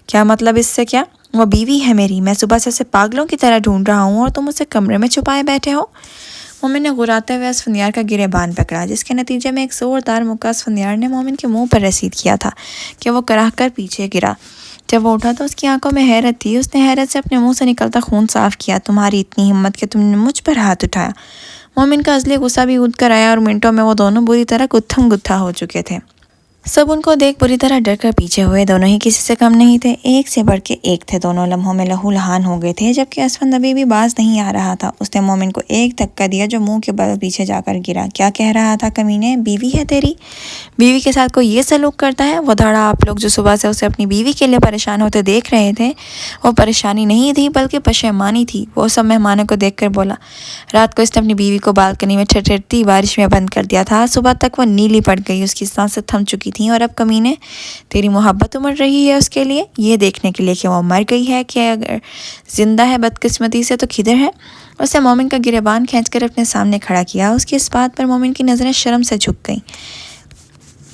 [SPEAKER 1] क्या मतलब इससे क्या? वो बीवी है मेरी, मैं सुबह से उसे पागलों की तरह ढूंढ रहा हूँ और तुम उसे कमरे में छुपाए बैठे हो। मोमिन ने गुर्राते हुए असफंदियार का गिरेबान पकड़ा, जिसके नतीजे में एक जोरदार मुक्का असफंदियार ने मोमिन के मुंह पर रसीद किया था कि वो कराह कर पीछे गिरा। जब वो उठा तो उसकी आंखों में हैरत थी। उसने हैरत से अपने मुंह से निकलता खून साफ किया। तुम्हारी इतनी हिम्मत कि तुमने मुझ पर हाथ उठाया? मोमिन का असली गुस्सा भी उठ कर आया और मिनटों में वो दोनों बुरी तरह गुत्थम गुत्था हो चुके थे। सब उनको देख बुरी तरह डर कर पीछे हुए। दोनों ही किसी से कम नहीं थे, एक से बढ़ के एक थे। दोनों लम्हों में लहू लहान हो गए थे, जबकि असफंद अभी भी बाज नहीं आ रहा था। उसने मोमिन को एक धक्का दिया जो मुंह के बल पीछे जाकर गिरा। क्या कह रहा था कमीने? बीवी है तेरी? बीवी के साथ कोई ये सलूक करता है? वो धड़ा आप लोग जो सुबह से उसे अपनी बीवी के लिए परेशान होते देख रहे थे, वो परेशानी नहीं थी बल्कि पशेमानी थी। वो सब मेहमानों को देख कर बोला। रात को इसने अपनी बीवी को बालकनी में ठठरती बारिश में बंद कर दिया था। सुबह तक वो नीली पड़ गई, उसकी सांसें थम चुकी थी, और अब कमीने तेरी मोहब्बत उमड़ रही है उसके लिए, ये देखने के लिए कि वो मर गई है कि अगर जिंदा है बदकिस्मती से तो किधर है। उसने मोमिन का गिरेबान खींचकर अपने सामने खड़ा किया। उसकी इस बात पर मोमिन की नज़रें शर्म से झुक गईं,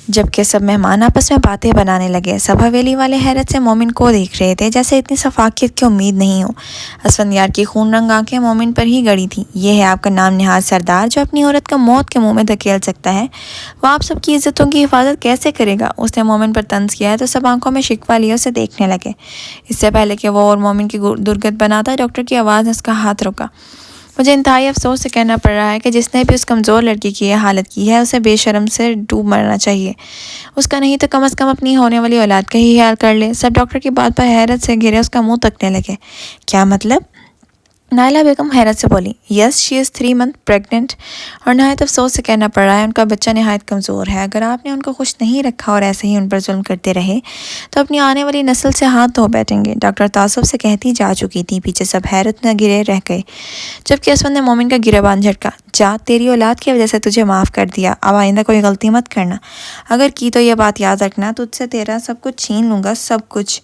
[SPEAKER 1] जबकि सब मेहमान आपस में बातें बनाने लगे। सब हवेली वाले हैरत से मोमिन को देख रहे थे, जैसे इतनी सफाकियत की उम्मीद नहीं हो। असफंदियार की खून रंग आंखें मोमिन पर ही गड़ी थी। ये है आपका नाम निहाद सरदार, जो अपनी औरत का मौत के मुंह में धकेल सकता है? वो आप सबकी इज्जतों की हिफाजत कैसे करेगा? उसने मोमिन पर तंज किया है तो सब आंखों में शिकवा लिए उसे देखने लगे। इससे पहले कि वो और मोमिन की दुर्गत बनाता, डॉक्टर की आवाज़ ने उसका हाथ रोका। मुझे इंतहाई अफसोस से कहना पड़ रहा है कि जिसने भी उस कमज़ोर लड़की की यह हालत की है, उसे बेशर्म से डूब मरना चाहिए। उसका नहीं तो कम से कम अपनी होने वाली औलाद का ही ख्याल कर ले। सब डॉक्टर की बात पर हैरत से घिरे उसका मुंह तकने लगे। क्या मतलब? नायला बेगम हैरत से बोली। Yes, she is 3 month pregnant, और नहायत अफसोस से कहना पड़ रहा है उनका बच्चा नहायत कमज़ोर है। अगर आपने उनको खुश नहीं रखा और ऐसे ही उन पर जुल्म करते रहे तो अपनी आने वाली नस्ल से हाथ धो बैठेंगे। डॉक्टर तासुब से कहती जा चुकी थी। पीछे सब हैरत में गिरे रह गए, जबकि असफंद ने मोमिन का गिरेबान झटका। जा, तेरी औलाद की वजह से तुझे माफ़ कर दिया, अब आइंदा कोई गलती मत करना। अगर की तो यह बात याद रखना, तुझसे तेरा सब कुछ छीन लूँगा, सब कुछ,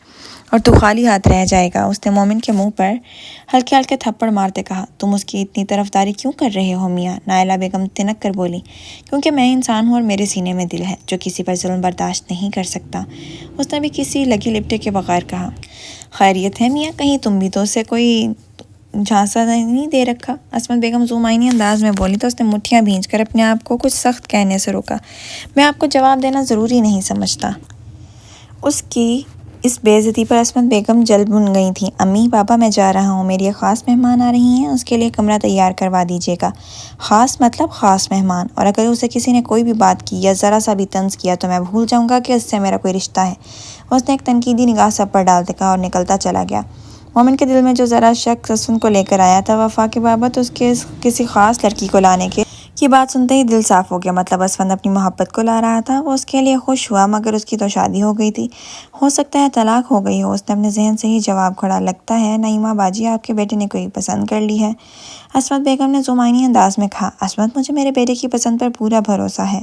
[SPEAKER 1] और तू खाली हाथ रह जाएगा। उसने मोमिन के मुंह पर हल्के हल्के थप्पड़ मारते कहा। तुम उसकी इतनी तरफदारी क्यों कर रहे हो मियाँ? नायला बेगम तिनक कर बोली। क्योंकि मैं इंसान हूँ और मेरे सीने में दिल है जो किसी पर जुल्म बर्दाश्त नहीं कर सकता। उसने भी किसी लगी लिपटे के बगैर कहा। खैरियत है मियाँ? कहीं तुम भी तो उसे कोई झांसा नहीं दे रखा? असमत बेगम ज़ुमाइनी अंदाज में बोली तो उसने मुट्ठियाँ भींचकर अपने आप को कुछ सख्त कहने से रोका। मैं आपको जवाब देना ज़रूरी नहीं समझता। उसकी इस बेइज्जती पर असमत बेगम जल भुन गई थी। अम्मी पापा, मैं जा रहा हूँ, मेरी एक ख़ास मेहमान आ रही हैं, उसके लिए कमरा तैयार करवा दीजिएगा। ख़ास मतलब ख़ास मेहमान? और अगर उसे किसी ने कोई भी बात की या ज़रा सा भी तंज किया तो मैं भूल जाऊँगा कि उससे मेरा कोई रिश्ता है। उसने एक तनकीदी निगाह सब पर डालते कहा और निकलता चला गया। मोमिन के दिल में जो ज़रा शक असफंद को लेकर आया था वफ़ा के बाबत उसके किसी ख़ास लड़की को लाने के یہ بات سنتے ہی دل صاف ہو گیا، مطلب اسفند اپنی محبت کو لا رہا تھا۔ وہ اس کے لیے خوش ہوا، مگر اس کی تو شادی ہو گئی تھی، ہو سکتا ہے طلاق ہو گئی ہو۔ اس نے اپنے ذہن سے ہی جواب کھڑا، لگتا ہے نعیمہ باجی آپ کے بیٹے نے کوئی پسند کر لی ہے۔ عصمت بیگم نے زمینی انداز میں کہا، عصمت مجھے میرے بیٹے کی پسند پر پورا بھروسہ ہے،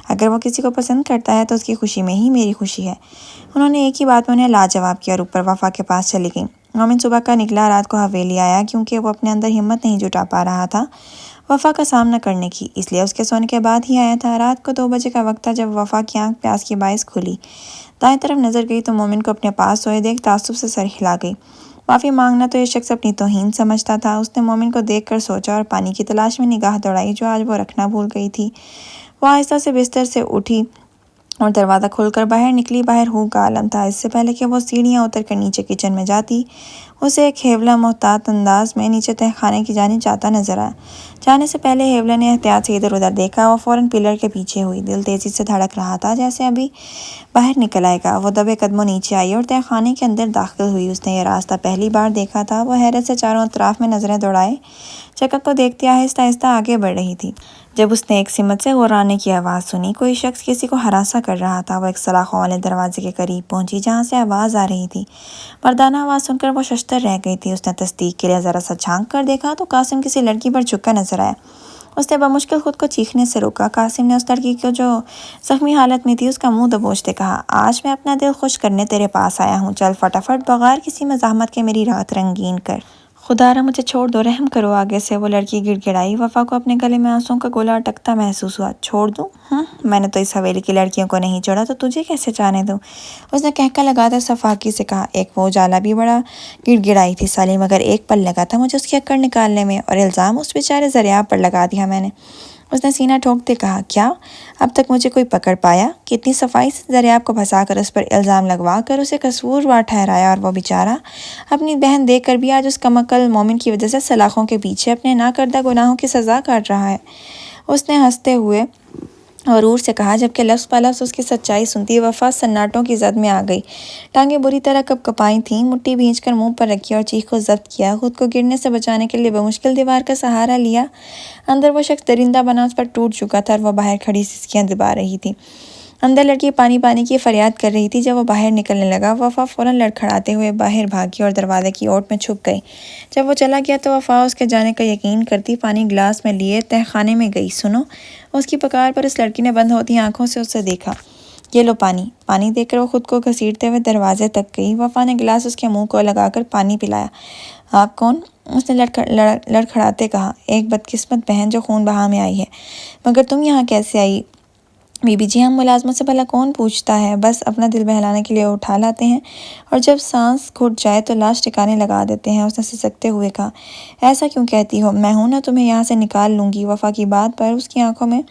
[SPEAKER 1] اگر وہ کسی کو پسند کرتا ہے تو اس کی خوشی میں ہی میری خوشی ہے۔ انہوں نے ایک ہی بات میں انہیں لاجواب کیا اور اوپر وفا کے پاس چلی گئیں۔ مومن صبح کا نکلا، رات کو حویلی آیا، کیونکہ وہ اپنے اندر ہمت نہیں جٹا پا رہا تھا وفا کا سامنا کرنے کی، اس لیے اس کے سونے کے بعد ہی آیا تھا۔ رات کو 2 بجے کا وقت تھا جب وفا کی آنکھ پیاس کے باعث کھلی، دائیں طرف نظر گئی تو مومن کو اپنے پاس سوئے دیکھ تعصب سے سر ہلا گئی۔ معافی مانگنا تو یہ شخص اپنی توہین سمجھتا تھا۔ اس نے مومن کو دیکھ کر سوچا اور پانی کی تلاش میں نگاہ دوڑائی جو آج وہ رکھنا بھول گئی تھی۔ وہ آہستہ سے بستر سے اٹھی اور دروازہ کھول کر باہر نکلی۔ باہر ہو کا عالم تھا۔ اس سے پہلے کہ وہ سیڑھیاں اتر کر نیچے کچن میں جاتی، اسے ایک ہیولہ محتاط انداز میں نیچے تہہ خانے کی جانب جاتا نظر آیا۔ جانے سے پہلے ہیولہ نے احتیاط سے ادھر ادھر دیکھا۔ وہ فوراً پلر کے پیچھے ہوئی، دل تیزی سے دھڑک رہا تھا جیسے ابھی باہر نکل آئے گا۔ وہ دبے قدموں نیچے آئی اور تہہ خانے کے اندر داخل ہوئی۔ اس نے یہ راستہ پہلی بار دیکھا تھا۔ وہ حیرت سے چاروں اطراف میں نظریں دوڑائے جگہ کو دیکھتی آہستہ آہستہ آگے بڑھ رہی تھی، جب اس نے ایک سمت سے غرانے کی آواز سنی۔ کوئی شخص کسی کو ہراساں کر رہا تھا۔ وہ ایک سلاخوں والے دروازے کے قریب پہنچی جہاں سے آواز آ رہی تھی۔ مردانہ آواز سن کر وہ ششدر رہ گئی تھی۔ اس نے تصدیق کے لیے ذرا سا جھانک کر دیکھا تو قاسم کسی لڑکی پر جھکا نظر آیا۔ اس نے بمشکل خود کو چیخنے سے روکا۔ قاسم نے اس لڑکی کو جو زخمی حالت میں تھی اس کا منہ دبوچتے کہا، آج میں اپنا دل خوش کرنے تیرے پاس آیا ہوں، چل فٹافٹ بغیر کسی مزاحمت کے میری رات رنگین کر۔ خدا را مجھے چھوڑ دو، رحم کرو آگے سے۔ وہ لڑکی گڑ گڑائی۔ وفا کو اپنے گلے میں آنسوؤں کا گولا اٹکتا محسوس ہوا۔ چھوڑ دوں؟ میں نے تو اس حویلی کی لڑکیوں کو نہیں چھوڑا تو تجھے کیسے جانے دوں؟ اس نے کہکا لگاتے صفاقی سے کہا۔ ایک وہ اجالا بھی بڑا گڑ گڑائی تھی سالی، مگر ایک پل لگا تھا مجھے اس کی اکڑ نکالنے میں، اور الزام اس بیچارے زریاب پر لگا دیا میں نے۔ اس نے سینہ ٹھوکتے کہا، کیا اب تک مجھے کوئی پکڑ پایا؟ کتنی صفائی سے زریاب کو پھنسا کر اس پر الزام لگوا کر اسے قصوروار ٹھہرایا، اور وہ بیچارہ اپنی بہن دیکھ کر بھی آج اس کمعقل مومن کی وجہ سے سلاخوں کے پیچھے اپنے نہ کردہ گناہوں کی سزا کاٹ رہا ہے۔ اس نے ہنستے ہوئے غرور سے کہا، جبکہ لفظ پہ لفظ اس کی سچائی سنتی وفا سناٹوں کی زد میں آ گئی۔ ٹانگیں بری طرح کپ کپائی تھیں، مٹھی بھینچ کر منہ پر رکھی اور چیخ کو ضبط کیا۔ خود کو گرنے سے بچانے کے لیے بمشکل دیوار کا سہارا لیا۔ اندر وہ شخص درندہ بنا اس پر ٹوٹ چکا تھا اور وہ باہر کھڑی سسکیاں دبا رہی تھی۔ اندر لڑکی پانی پانی کی فریاد کر رہی تھی۔ جب وہ باہر نکلنے لگا، وفا فوراً لڑکھڑاتے ہوئے باہر بھاگی اور دروازے کی اوٹ میں چھپ گئی۔ جب وہ چلا گیا تو وفا اس کے جانے کا یقین کرتی پانی گلاس میں لیے تہہ خانے میں گئی۔ سنو! اس کی پکار پر اس لڑکی نے بند ہوتی آنکھوں سے اسے دیکھا۔ یہ لو پانی۔ پانی دے کر وہ خود کو گھسیٹتے ہوئے دروازے تک گئی۔ وفا نے گلاس اس کے منہ کو لگا کر پانی پلایا۔ آپ کون؟ اس نے لڑکھڑاتے کہا۔ ایک بدقسمت بہن جو خون بہا میں آئی ہے۔ مگر تم یہاں کیسے آئی؟ بی بی جی، ہم ملازمت سے بھلا کون پوچھتا ہے، بس اپنا دل بہلانے کے لیے اٹھا لاتے ہیں اور جب سانس گھٹ جائے تو لاش ٹھکانے لگا دیتے ہیں۔ اس نے سسکتے ہوئے کہا، ایسا کیوں کہتی ہو؟ میں ہوں نا، تمہیں یہاں سے نکال لوں گی۔ وفا کی بات پر اس کی آنکھوں میں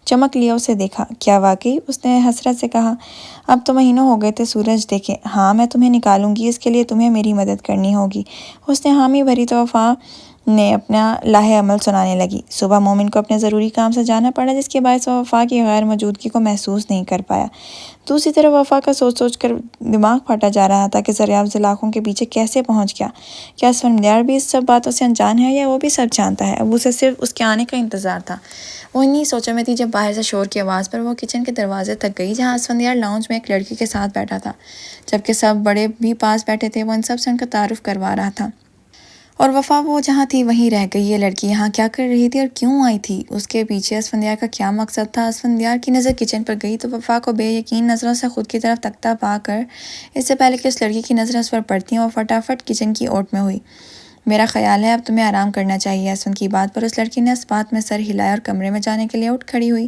[SPEAKER 1] چمک لیا اسے دیکھا۔ کیا واقعی؟ اس نے حسرت سے کہا۔ اب تو مہینوں ہو گئے تھے سورج دیکھے۔ ہاں، میں تمہیں نکالوں گی، اس کے لیے تمہیں میری مدد کرنی ہوگی۔ اس نے حامی بھری تو وفا نے اپنا لاہے عمل سنانے لگی۔ صبح مومن کو اپنے ضروری کام سے جانا پڑا، جس کے باعث وہ وفا کی غیر موجودگی کو محسوس نہیں کر پایا۔ دوسری طرف وفا کا سوچ سوچ کر دماغ پھٹا جا رہا تھا کہ زریاب سلاخوں کے پیچھے کیسے پہنچ گیا۔ کیا اسفندیار بھی اس سب باتوں سے انجان ہے یا وہ بھی سب جانتا ہے؟ اب اسے صرف اس کے آنے کا انتظار تھا۔ وہ انہی سوچوں میں تھی جب باہر سے شور کی آواز پر وہ کچن کے دروازے تک گئی، جہاں اسفندیار لاؤنج میں ایک لڑکی کے ساتھ بیٹھا تھا، جبکہ سب بڑے بھی پاس بیٹھے تھے۔ وہ ان سب سے ان کا تعارف کروا رہا تھا، اور وفا وہ جہاں تھی وہیں رہ گئی۔ یہ لڑکی یہاں کیا کر رہی تھی اور کیوں آئی تھی؟ اس کے پیچھے اسفندیار کا کیا مقصد تھا؟ اسفندیار کی نظر کچن پر گئی تو وفا کو بے یقین نظروں سے خود کی طرف تکتا پا کر، اس سے پہلے کہ اس لڑکی کی نظریں اس پر پڑتیں، وہ فٹافٹ کچن کی اوٹ میں ہوئی۔ میرا خیال ہے اب تمہیں آرام کرنا چاہیے۔ اسفند کی بات پر اس لڑکی نے اس بات میں سر ہلایا اور کمرے میں جانے کے لیے اٹھ کھڑی ہوئی۔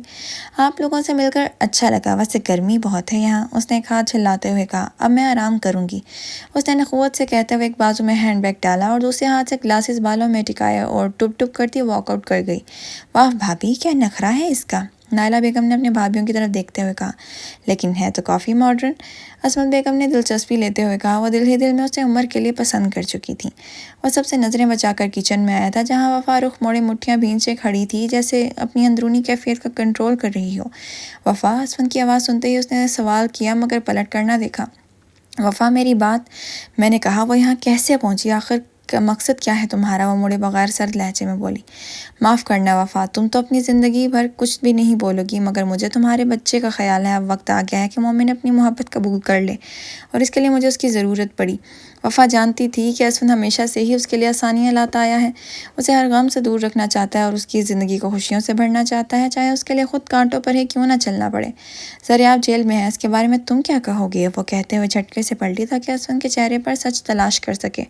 [SPEAKER 1] آپ لوگوں سے مل کر اچھا لگا، ویسے گرمی بہت ہے یہاں، اس نے ایک ہاتھ ہلاتے ہوئے کہا۔ اب میں آرام کروں گی، اس نے نخوت سے کہتے ہوئے ایک بازو میں ہینڈ بیگ ڈالا اور دوسرے ہاتھ سے گلاسز بالوں میں ٹکائے اور ٹپ ٹپ کرتی واک آؤٹ کر گئی۔ واہ بھابھی، کیا نخرا ہے اس کا، نائلہ بیگم نے اپنے بھابھیوں کی طرف دیکھتے ہوئے کہا۔ لیکن ہے تو کافی ماڈرن، عصمت بیگم نے دلچسپی لیتے ہوئے کہا۔ وہ دل ہی دل میں اسے عمر کے لیے پسند کر چکی تھیں۔ وہ سب سے نظریں بچا کر کچن میں آیا تھا، جہاں وفا رخ موڑے مٹھیاں بھینچے کھڑی تھی، جیسے اپنی اندرونی کیفیت کا کنٹرول کر رہی ہو۔ وفا، عصمت کی آواز سنتے ہی اس نے سوال کیا، مگر پلٹ کر نہ دیکھا۔ وفا، میری بات، میں نے کہا وہ یہاں کیسے پہنچی؟ آخر کا مقصد کیا ہے تمہارا؟ وہ مڑے بغیر سرد لہجے میں بولی۔ معاف کرنا وفا، تم تو اپنی زندگی بھر کچھ بھی نہیں بولو گی، مگر مجھے تمہارے بچے کا خیال ہے۔ اب وقت آ گیا ہے کہ مومن اپنی محبت قبول کر لے، اور اس کے لیے مجھے اس کی ضرورت پڑی۔ وفا جانتی تھی کہ اسفند ہمیشہ سے ہی اس کے لیے آسانیاں لاتا آیا ہے، اسے ہر غم سے دور رکھنا چاہتا ہے اور اس کی زندگی کو خوشیوں سے بھرنا چاہتا ہے، چاہے اس کے لیے خود کانٹوں پر ہی کیوں نہ چلنا پڑے۔ زریاب جیل میں ہے، اس کے بارے میں تم کیا کہو گے؟ وہ کہتے ہوئے جھٹکے سے پلٹی تاکہ اسفند کے چہرے پر سچ تلاش کر سکے۔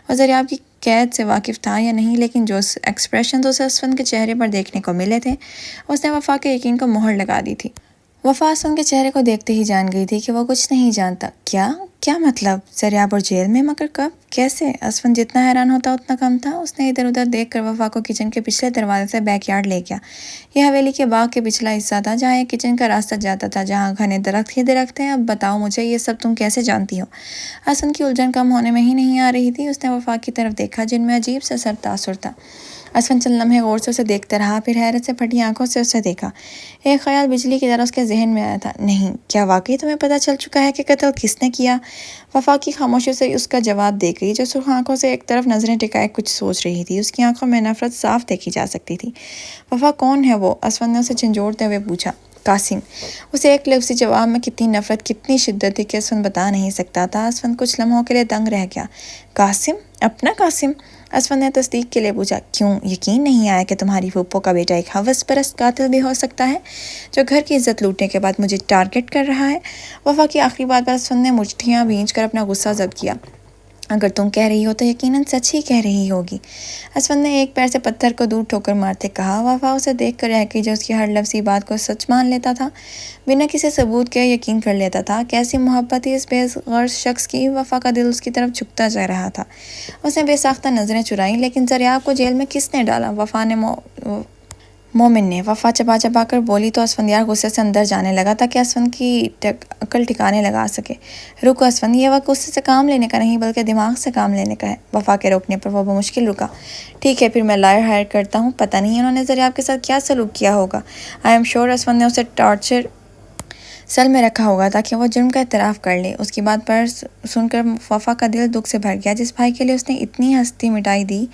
[SPEAKER 1] وہ زریاب کی قید سے واقف تھا یا نہیں، لیکن جو ایکسپریشنز اسے اسفند کے چہرے پر دیکھنے کو ملے تھے، اس نے وفا کے یقین کو مہر لگا دی تھی۔ وفا اسفند کے چہرے کو دیکھتے ہی جان گئی تھی کہ وہ کچھ نہیں جانتا۔ کیا مطلب؟ زریاب اور جیل میں؟ مگر کب؟ کیسے؟ اسفند جتنا حیران ہوتا اتنا کم تھا۔ اس نے ادھر ادھر دیکھ کر وفا کو کچن کے پچھلے دروازے سے بیک یارڈ لے گیا۔ یہ حویلی کے باغ کے پچھلا حصہ تھا جہاں ایک کچن کا راستہ جاتا تھا، جہاں گھنے درخت ہی درخت تھے۔ اب بتاؤ مجھے، یہ سب تم کیسے جانتی ہو؟ اسفند کی الجھن کم ہونے میں ہی نہیں آ رہی تھی۔ اس نے وفا کی طرف دیکھا جن میں عجیب سا سر تاثر تھا۔ اسفند چند لمحے غور سے اسے دیکھتا رہا، پھر حیرت سے پھٹی آنکھوں سے اسے دیکھا۔ ایک خیال بجلی کی طرح اس کے ذہن میں آیا تھا۔ نہیں، کیا واقعی تمہیں پتہ چل چکا ہے کہ قتل کس نے کیا؟ وفا کی خاموشی سے اس کا جواب دے گئی، جو سرخ آنکھوں سے ایک طرف نظریں ٹکائے کچھ سوچ رہی تھی۔ اس کی آنکھوں میں نفرت صاف دیکھی جا سکتی تھی۔ وفا کون ہے وہ؟ اسفند نے اسے جھنجھوڑتے ہوئے پوچھا۔ قاسم۔ اسے ایک لفظی جواب میں کتنی نفرت، کتنی شدت تھی کہ اسفند بتا نہیں سکتا تھا۔ اسفند کچھ لمحوں کے لیے دنگ رہ گیا۔ قاسم؟ اپنا قاسم؟ اسفند نے تصدیق کے لیے پوچھا۔ کیوں یقین نہیں آیا کہ تمہاری پھوپھو کا بیٹا ایک ہوس پرست قاتل بھی ہو سکتا ہے، جو گھر کی عزت لوٹنے کے بعد مجھے ٹارگٹ کر رہا ہے؟ وفا کی آخری بات پر اسفند نے مٹھیاں بھینچ کر اپنا غصہ ضبط کیا۔ اگر تم کہہ رہی ہو تو یقیناً سچ ہی کہہ رہی ہوگی، اسفند نے ایک پیر سے پتھر کو دور ٹھوکر مارتے کہا۔ وفا اسے دیکھ کر رہ گئی، جو اس کی ہر لفظی بات کو سچ مان لیتا تھا، بنا کسی ثبوت کے یقین کر لیتا تھا۔ کیسی محبت تھی اس بے غرض شخص کی! وفا کا دل اس کی طرف جھکتا جا رہا تھا۔ اس نے بے ساختہ نظریں چرائیں۔ لیکن زریاب کو جیل میں کس نے ڈالا؟ وفا نے مومن نے، وفا چپا چپا کر بولی تو اسفندیار غصے سے اندر جانے لگا تاکہ اسفند کی عقل ٹھکانے لگا سکے۔ رکو اسفند، یہ وقت غصے سے کام لینے کا نہیں بلکہ دماغ سے کام لینے کا ہے۔ وفا کے روکنے پر وہ بمشکل رکا۔ ٹھیک ہے، پھر میں لائر ہائر کرتا ہوں۔ پتہ نہیں انہوں نے زریاب کے ساتھ کیا سلوک کیا ہوگا۔ آئی ایم شور اسفند نے اسے ٹارچر سیل میں رکھا ہوگا تاکہ وہ جرم کا اعتراف کر لے۔ اس کی بات پر سن کر وفا کا دل دکھ سے بھر گیا۔ جس بھائی کے لیے اس نے اتنی ہستی مٹائی دی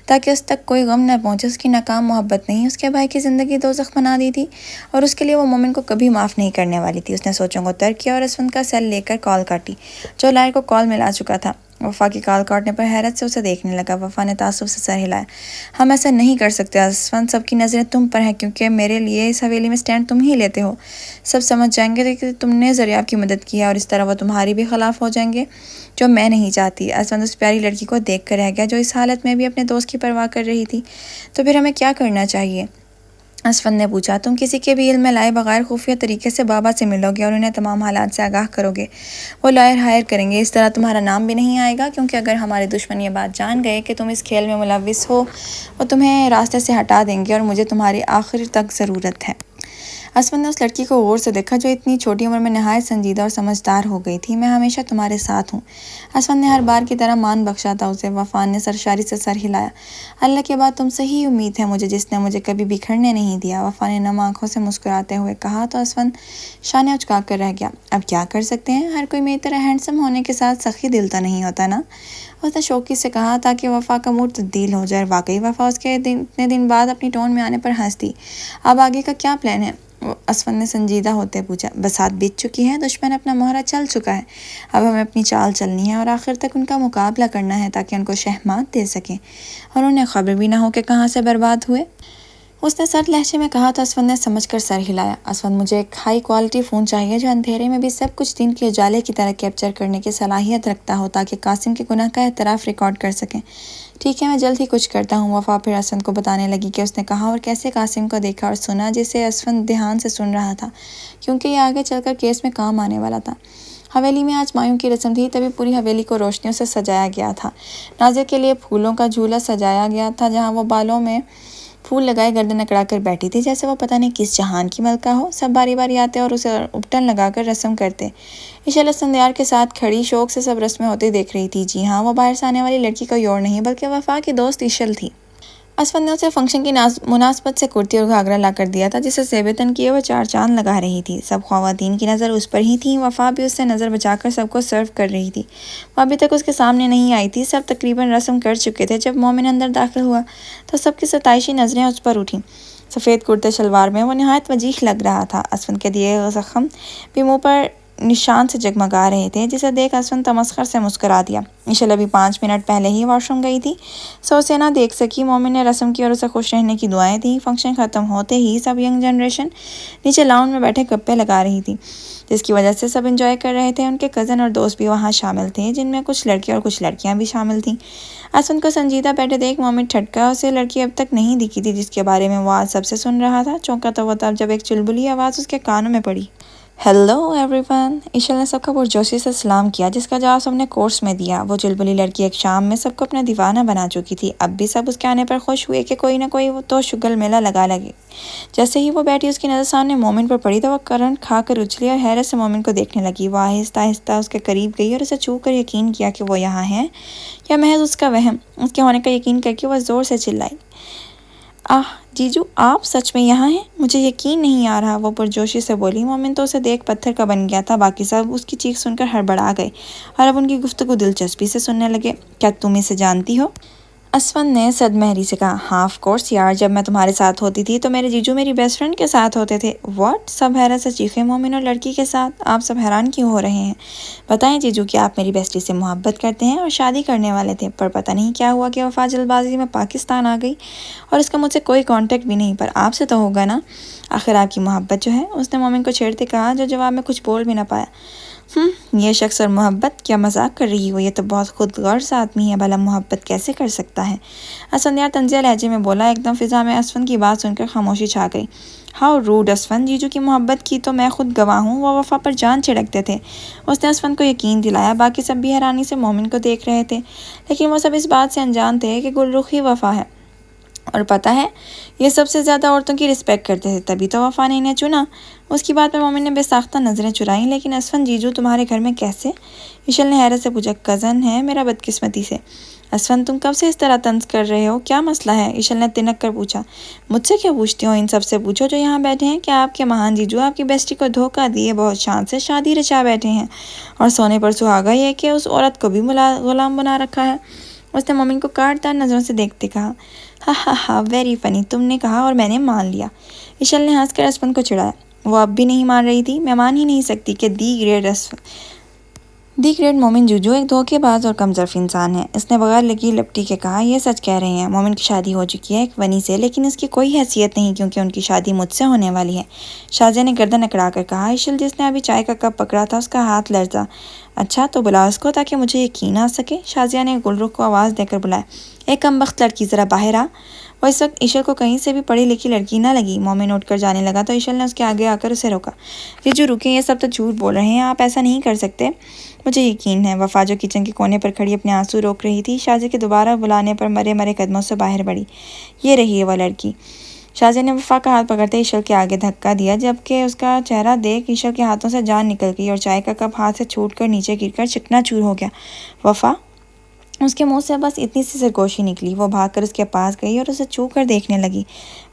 [SPEAKER 1] تاکہ اس تک کوئی غم نہ پہنچے، اس کی ناکام محبت نہیں اس کے بھائی کی زندگی دوزخ بنا دی تھی، اور اس کے لیے وہ مومن کو کبھی معاف نہیں کرنے والی تھی۔ اس نے سوچوں کو ترک کیا اور اسفند کا سیل لے کر کال کاٹی، جو لائر کو کال ملا چکا تھا۔ وفا کی کال کاٹنے پر حیرت سے اسے دیکھنے لگا۔ وفا نے تعصب سے سر ہلایا۔ ہم ایسا نہیں کر سکتے اسفند، سب کی نظریں تم پر ہیں، کیونکہ میرے لیے اس حویلی میں سٹینڈ تم ہی لیتے ہو۔ سب سمجھ جائیں گے کہ تم نے زریاب کی مدد کی ہے، اور اس طرح وہ تمہاری بھی خلاف ہو جائیں گے، جو میں نہیں چاہتی۔ اسفند اس پیاری لڑکی کو دیکھ کر رہ گیا، جو اس حالت میں بھی اپنے دوست کی پرواہ کر رہی تھی۔ تو پھر ہمیں کیا کرنا چاہیے؟ اسفند نے پوچھا۔ تم کسی کے بھی علم میں لائے بغیر خفیہ طریقے سے بابا سے ملو گے اور انہیں تمام حالات سے آگاہ کرو گے۔ وہ لائر ہائر کریں گے، اس طرح تمہارا نام بھی نہیں آئے گا، کیونکہ اگر ہمارے دشمن یہ بات جان گئے کہ تم اس کھیل میں ملوث ہو، وہ تمہیں راستے سے ہٹا دیں گے، اور مجھے تمہاری آخر تک ضرورت ہے۔ اسفند نے اس لڑکی کو غور سے دیکھا، جو اتنی چھوٹی عمر میں نہایت سنجیدہ اور سمجھدار ہو گئی تھی۔ میں ہمیشہ تمہارے ساتھ ہوں، اسفند نے ہر بار کی طرح مان بخشا تھا اسے۔ وفا نے سرشاری سے سر ہلایا۔ اللہ کے بعد تم سے ہی امید ہے مجھے، جس نے مجھے کبھی بکھرنے نہیں دیا، وفا نے نم آنکھوں سے مسکراتے ہوئے کہا۔ تو اسفند شانے اچکا کر رہ گیا۔ اب کیا کر سکتے ہیں؟ ہر کوئی میری طرح ہینڈسم ہونے کے ساتھ سخی دل تو نہیں ہوتا نا، اس نے شوقی سے کہا تاکہ وفا کا موڈ تبدیل ہو جائے۔ واقعی وفا اس کے اتنے دن بعد اپنی ٹون میں آنے پر ہنس دی۔ اب آگے کا کیا پلان ہے؟ اسفند نے سنجیدہ ہوتے پوچھا۔ بسات بیت چکی ہے، دشمن اپنا مہرہ چل چکا ہے، اب ہمیں اپنی چال چلنی ہے اور آخر تک ان کا مقابلہ کرنا ہے، تاکہ ان کو شہمات دے سکیں اور انہیں خبر بھی نہ ہو کہ کہاں سے برباد ہوئے۔ اس نے سرد لہجے میں کہا تو اسفند نے سمجھ کر سر ہلایا۔ اسفند، مجھے ایک ہائی کوالٹی فون چاہیے جو اندھیرے میں بھی سب کچھ دن کے اجالے کی طرح کیپچر کرنے کی صلاحیت رکھتا ہو، تاکہ قاسم کے گناہ کا اعتراف ریکارڈ کر سکیں۔ ٹھیک ہے، میں جلد ہی کچھ کرتا ہوں۔ وفا پھر اسفند کو بتانے لگی کہ اس نے کہاں اور کیسے قاسم کو دیکھا اور سنا، جسے اسفند دھیان سے سن رہا تھا، کیونکہ یہ آگے چل کر کیس میں کام آنے والا تھا۔ حویلی میں آج مایوں کی رسم تھی، تبھی پوری حویلی کو روشنیوں سے سجایا گیا تھا۔ ناظر کے لیے پھولوں کا جھولا سجایا گیا تھا، جہاں وہ بالوں میں پھول لگائے گردن اکڑا کر بیٹھی تھی، جیسے وہ پتہ نہیں کس جہان کی ملکہ ہو۔ سب باری باری آتے اور اسے اپٹن لگا کر رسم کرتے۔ اشل اسفندیار کے ساتھ کھڑی شوق سے سب رسمیں ہوتے دیکھ رہی تھی۔ جی ہاں، وہ باہر سے آنے والی لڑکی کوئی اور نہیں بلکہ وفا کی دوست اشل تھی۔ असफन ने उसे फंक्शन की मुनासबत से कुर्ती और घाघरा ला कर दिया था, जिसे सेबतन किए वो चार चांद लगा रही थी। सब ख्वातीन की नज़र उस पर ही थी। वफ़ा भी उससे नज़र बचाकर सबको सर्व कर रही थी। वो अभी तक उसके सामने नहीं आई थी। सब तकरीबन रस्म कर चुके थे। जब मोमिन अंदर दाखिल हुआ तो सबकी सताइशी नज़रें उस पर उठीं। सफ़ेद कुर्ते शलवार में वो नहायत वजीह लग रहा था। असफन के दिए ज़ख्म भी मुँह पर निशान से जगमगा रहे थे, जिसे देख असफन तमस्खर से मुस्कुरा दिया। इशल अभी 5 मिनट पहले ही वॉशरूम गई थी, सो उसे ना देख सकी। मोमिन ने रस्म की और उसे खुश रहने की दुआएं दी। फंक्शन ख़त्म होते ही सब यंग जनरेशन नीचे लाउंज में बैठे गप्पे लगा रही थी, जिसकी वजह से सब इंजॉय कर रहे थे। उनके कज़न और दोस्त भी वहाँ शामिल थे, जिनमें कुछ लड़के और कुछ लड़कियाँ भी शामिल थीं। असफन को संजीदा बैठे देख मोमिन ठटका। उसे लड़की अब तक नहीं दिखी थी जिसके बारे में वो आज सबसे सुन रहा था। चौंका तो वो तब जब एक चुलबुली आवाज़ उसके कानों में पड़ी। Hello everyone. इशल ने सबका पुरजोशी से सलाम किया, जिसका जवाब सबने कोर्स में दिया। वो चुलबुली लड़की एक शाम में सबको अपना दीवाना बना चुकी थी। अब भी सब उसके आने पर खुश हुए कि कोई ना कोई तो शुगल मेला लगा लगे। जैसे ही वो बैठी उसकी नज़र सामने मोमिन पर पड़ी तो वह करंट खाकर उछली और हैरत से मोमिन को देखने लगी। वह आहिस्ता आहिस्ता उसके करीब गई और उसे छू कर यकीन किया कि वो यहाँ है या महज उसका वहम। उसके होने का यकीन करके वह ज़ोर से चिल्लाई, आह जीजू, आप सच में यहाँ हैं? मुझे यकीन नहीं आ रहा, वो पुरजोशी से बोली। मोमिन तो उसे देख पत्थर का बन गया था। बाकी सब उसकी चीख सुनकर हड़बड़ा गए और अब उनकी गुफ्तगू दिलचस्पी से सुनने लगे। क्या तुम इसे जानती हो? असफन ने सदमहरी से कहा, हाँ ऑफ कोर्स यार, जब मैं तुम्हारे साथ होती थी तो मेरे जीजू मेरी बेस्ट फ्रेंड के साथ होते थे। व्हाट? सब हैरत से चीखे। मोमिन और लड़की के साथ आप सब हैरान क्यों हो रहे हैं? बताएं जीजू कि आप मेरी बेस्टी से मोहब्बत करते हैं और शादी करने वाले थे, पर पता नहीं क्या हुआ कि वफा जल्दबाजी में पाकिस्तान आ गई और इसका मुझसे कोई कांटेक्ट भी नहीं। पर आपसे तो होगा ना? आखिर आपकी मोहब्बत जो है, उसने मोमिन को छेड़ते कहा, जो जवाब में कुछ बोल भी ना पाया। ये शख्स और मोहब्बत, क्या मजाक कर रही हो? ये तो बहुत खुदगर्ज आदमी है, भला मोहब्बत कैसे कर सकता है? असफन यार तंजिया लहजे में बोला। एकदम फिजा में असफन की बात सुनकर खामोशी छा गई। हाउ रूड असफन, जीजू की मोहब्बत की तो मैं खुद गवाह हूँ। वो वफा पर जान छिड़कते थे। उसने असफन को यकीन दिलाया। बाकी सब भी हैरानी से मोमिन को देख रहे थे, लेकिन वो सब इस बात से अनजान थे कि गुलरुख ही वफा है। और पता है, ये सबसे ज़्यादा औरतों की रिस्पेक्ट करते थे, तभी तो वफा ने इन्हें चुना। उसकी बात में मोमिन ने बेसाख्ता नज़रें चुराईं। लेकिन असफन जीजू तुम्हारे घर में कैसे? इशल ने हैरत से पूछा। कज़न है मेरा, बदकिस्मती से। असफन तुम कब से इस तरह तंज कर रहे हो? क्या मसला है? इशल ने तिनक कर पूछा। मुझसे क्यों पूछती हो? इन सब से पूछो जो यहाँ बैठे हैं। क्या आपके महान जीजू आपकी बेस्टी को धोखा दिए बहुत शान से शादी रचा बैठे हैं और सोने पर सुहागा ये कि उस औरत को भी गुलाम बना रखा है? उसने मोमिन को काटदार नज़रों से देखते कहा। हा हा हा, वेरी फनी, तुमने कहा और मैंने मान लिया। इशल ने हंसकर असफन को चिढ़ाया। वो अब भी नहीं मान रही थी। मैं मान ही नहीं सकती कि दी ग्रेट मोमिन जूजू एक धोखेबाज और कमजोर इंसान है। इसने बगैर लगी लपटी के कहा, ये सच कह रहे हैं। मोमिन की शादी हो चुकी है एक वनी से, लेकिन इसकी कोई हैसियत नहीं क्योंकि उनकी शादी मुझसे होने वाली है। शाजिया ने गर्दन अकड़ा कर कहा। इशल जिसने अभी चाय का कप पकड़ा था उसका हाथ लर्जा। अच्छा तो बुला उसको ताकि मुझे यकीन आ सके। शाजिया ने गुलरुख को आवाज़ देकर बुलाया। एक कमबख्त लड़की, ज़रा बाहर आ। वो इस वक्त इशल को कहीं से भी पढ़ी लिखी लड़की ना लगी। मोमिन उठकर जाने लगा तो इशल ने उसके आगे आकर उसे रोका। जीजू रुकें, ये सब तो झूठ बोल रहे हैं, आप ऐसा नहीं कर सकते। मुझे यकीन है। वफा जो किचन के कोने पर खड़ी अपने आंसू रोक रही थी, शाजिया के दोबारा बुलाने पर मरे मरे कदमों से बाहर बढ़ी। ये रही है वह लड़की। शाजिया ने वफा का हाथ पकड़ते इशल के आगे धक्का दिया, जबकि उसका चेहरा देख इशल के हाथों से जान निकल गई और चाय का कप हाथ से छूटकर नीचे गिरकर चिकनाचूर हो गया। वफा, उसके मुंह से बस इतनी सी सरगोशी निकली। वो भागकर उसके पास गई और उसे छू कर देखने लगी।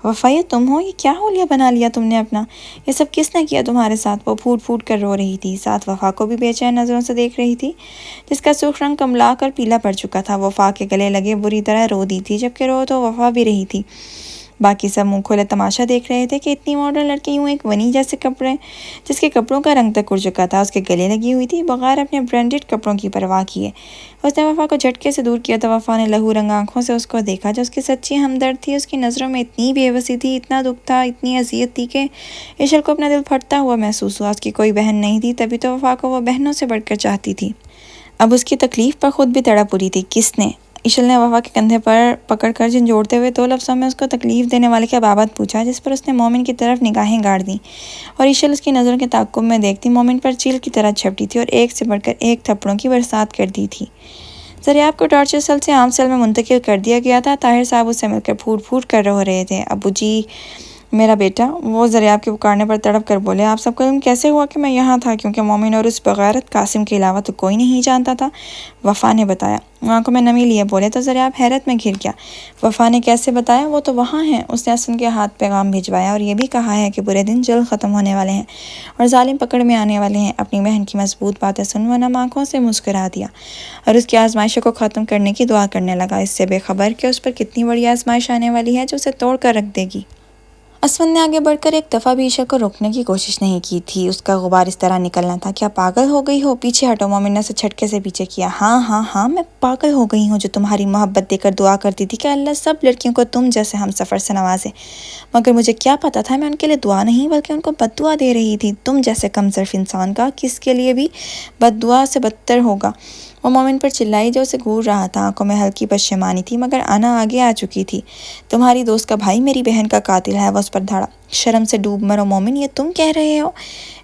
[SPEAKER 1] वफा, ये तुम हो? ये क्या होलिया बना लिया तुमने अपना? ये सब किसने किया तुम्हारे साथ? वो फूट फूट कर रो रही थी, साथ वफा को भी बेचैन नज़रों से देख रही थी, जिसका सुर्ख रंग कमला कर पीला पड़ चुका था। वफा के गले लगे बुरी तरह रो दी थी, जबकि रो तो वफा भी रही थी। बाकी सब मुंह खोले तमाशा देख रहे थे कि इतनी मॉडर्न लड़की यूँ एक वनी जैसे कपड़े, जिसके कपड़ों का रंग तक उड़ चुका था, उसके गले लगी हुई थी बगैर अपने ब्रांडेड कपड़ों की परवाह किए। उसने वफा को झटके से दूर किया तो वफा ने लहू रंग आंखों से उसको देखा। जो उसकी सच्ची हमदर्द थी, उसकी नज़रों में इतनी बेबसी थी, इतना दुख था, इतनी अजियत थी कि इशल को अपना दिल फटता हुआ महसूस हुआ। उसकी कोई बहन नहीं थी, तभी तो वफा को वो बहनों से बढ़कर चाहती थी। अब उसकी तकलीफ़ पर खुद भी तड़प उठी थी। किसने? इशल ने वफा के कंधे पर पकड़कर झंझोड़ते हुए 2 लफ्ज़ों में उसको तकलीफ़ देने वाले के बाबत पूछा, जिस पर उसने मोमिन की तरफ निगाहें गाड़ दी और इशल उसकी नज़रों के ताक़ुब में देखती मोमिन पर चील की तरह झपटी थी और एक से बढ़कर एक थप्पड़ों की बरसात कर दी थी। ज़रियाब को टॉर्चर सेल से आम सेल में मुंतकिल कर दिया गया था। ताहिर साहब उससे मिलकर फूट फूट कर रो रहे थे। अबू जी,
[SPEAKER 2] میرا بیٹا، وہ ذریعہ کے پکارنے پر تڑپ کر بولے، آپ سب کو علم کیسے ہوا کہ میں یہاں تھا؟ کیونکہ مومن اور اس بغیرت قاسم کے علاوہ تو کوئی نہیں جانتا تھا، وفا نے بتایا۔ آنکھوں میں نمی لیے بولے تو ذریعہ حیرت میں گھر گیا۔ وفا نے کیسے بتایا؟ وہ تو وہاں ہیں، اس نے حسن کے ہاتھ پیغام بھجوایا اور یہ بھی کہا ہے کہ برے دن جلد ختم ہونے والے ہیں اور ظالم پکڑ میں آنے والے ہیں۔ اپنی بہن کی مضبوط باتیں سن وہ نم آنکھوں سے مسکرا دیا اور اس کی آزمائشوں کو ختم کرنے کی دعا کرنے لگا، اس سے بے خبر کہ اس پر کتنی بڑی آزمائش آنے والی ہے جو اسے توڑ کر رکھ دے گی۔ اسود نے آگے بڑھ کر ایک دفعہ بھی عشاء کو روکنے کی کوشش نہیں کی تھی۔ اس کا غبار اس طرح نکلنا تھا، کیا پاگل ہو گئی ہو؟ پیچھے ہٹو، مومن نے اسے جھٹکے سے پیچھے کیا۔ ہاں میں پاگل ہو گئی ہوں جو تمہاری محبت دے کر دعا کرتی تھی کہ اللہ سب لڑکیوں کو تم جیسے ہم سفر سے نوازے، مگر مجھے کیا پتا تھا میں ان کے لیے دعا نہیں بلکہ ان کو بد دعا دے رہی تھی۔ تم جیسے کم ظرف انسان کا کس کے لیے بھی بد دعا سے بدتر ہوگا۔ وہ مومن پر چلائی جو اسے گھور رہا تھا، آنکھوں میں ہلکی پشیمانی تھی مگر انا آگے آ چکی تھی۔ تمہاری دوست کا بھائی میری بہن کا قاتل ہے، وہ اس پر دھاڑا۔ شرم سے ڈوب مرو مومن، یہ تم کہہ رہے ہو؟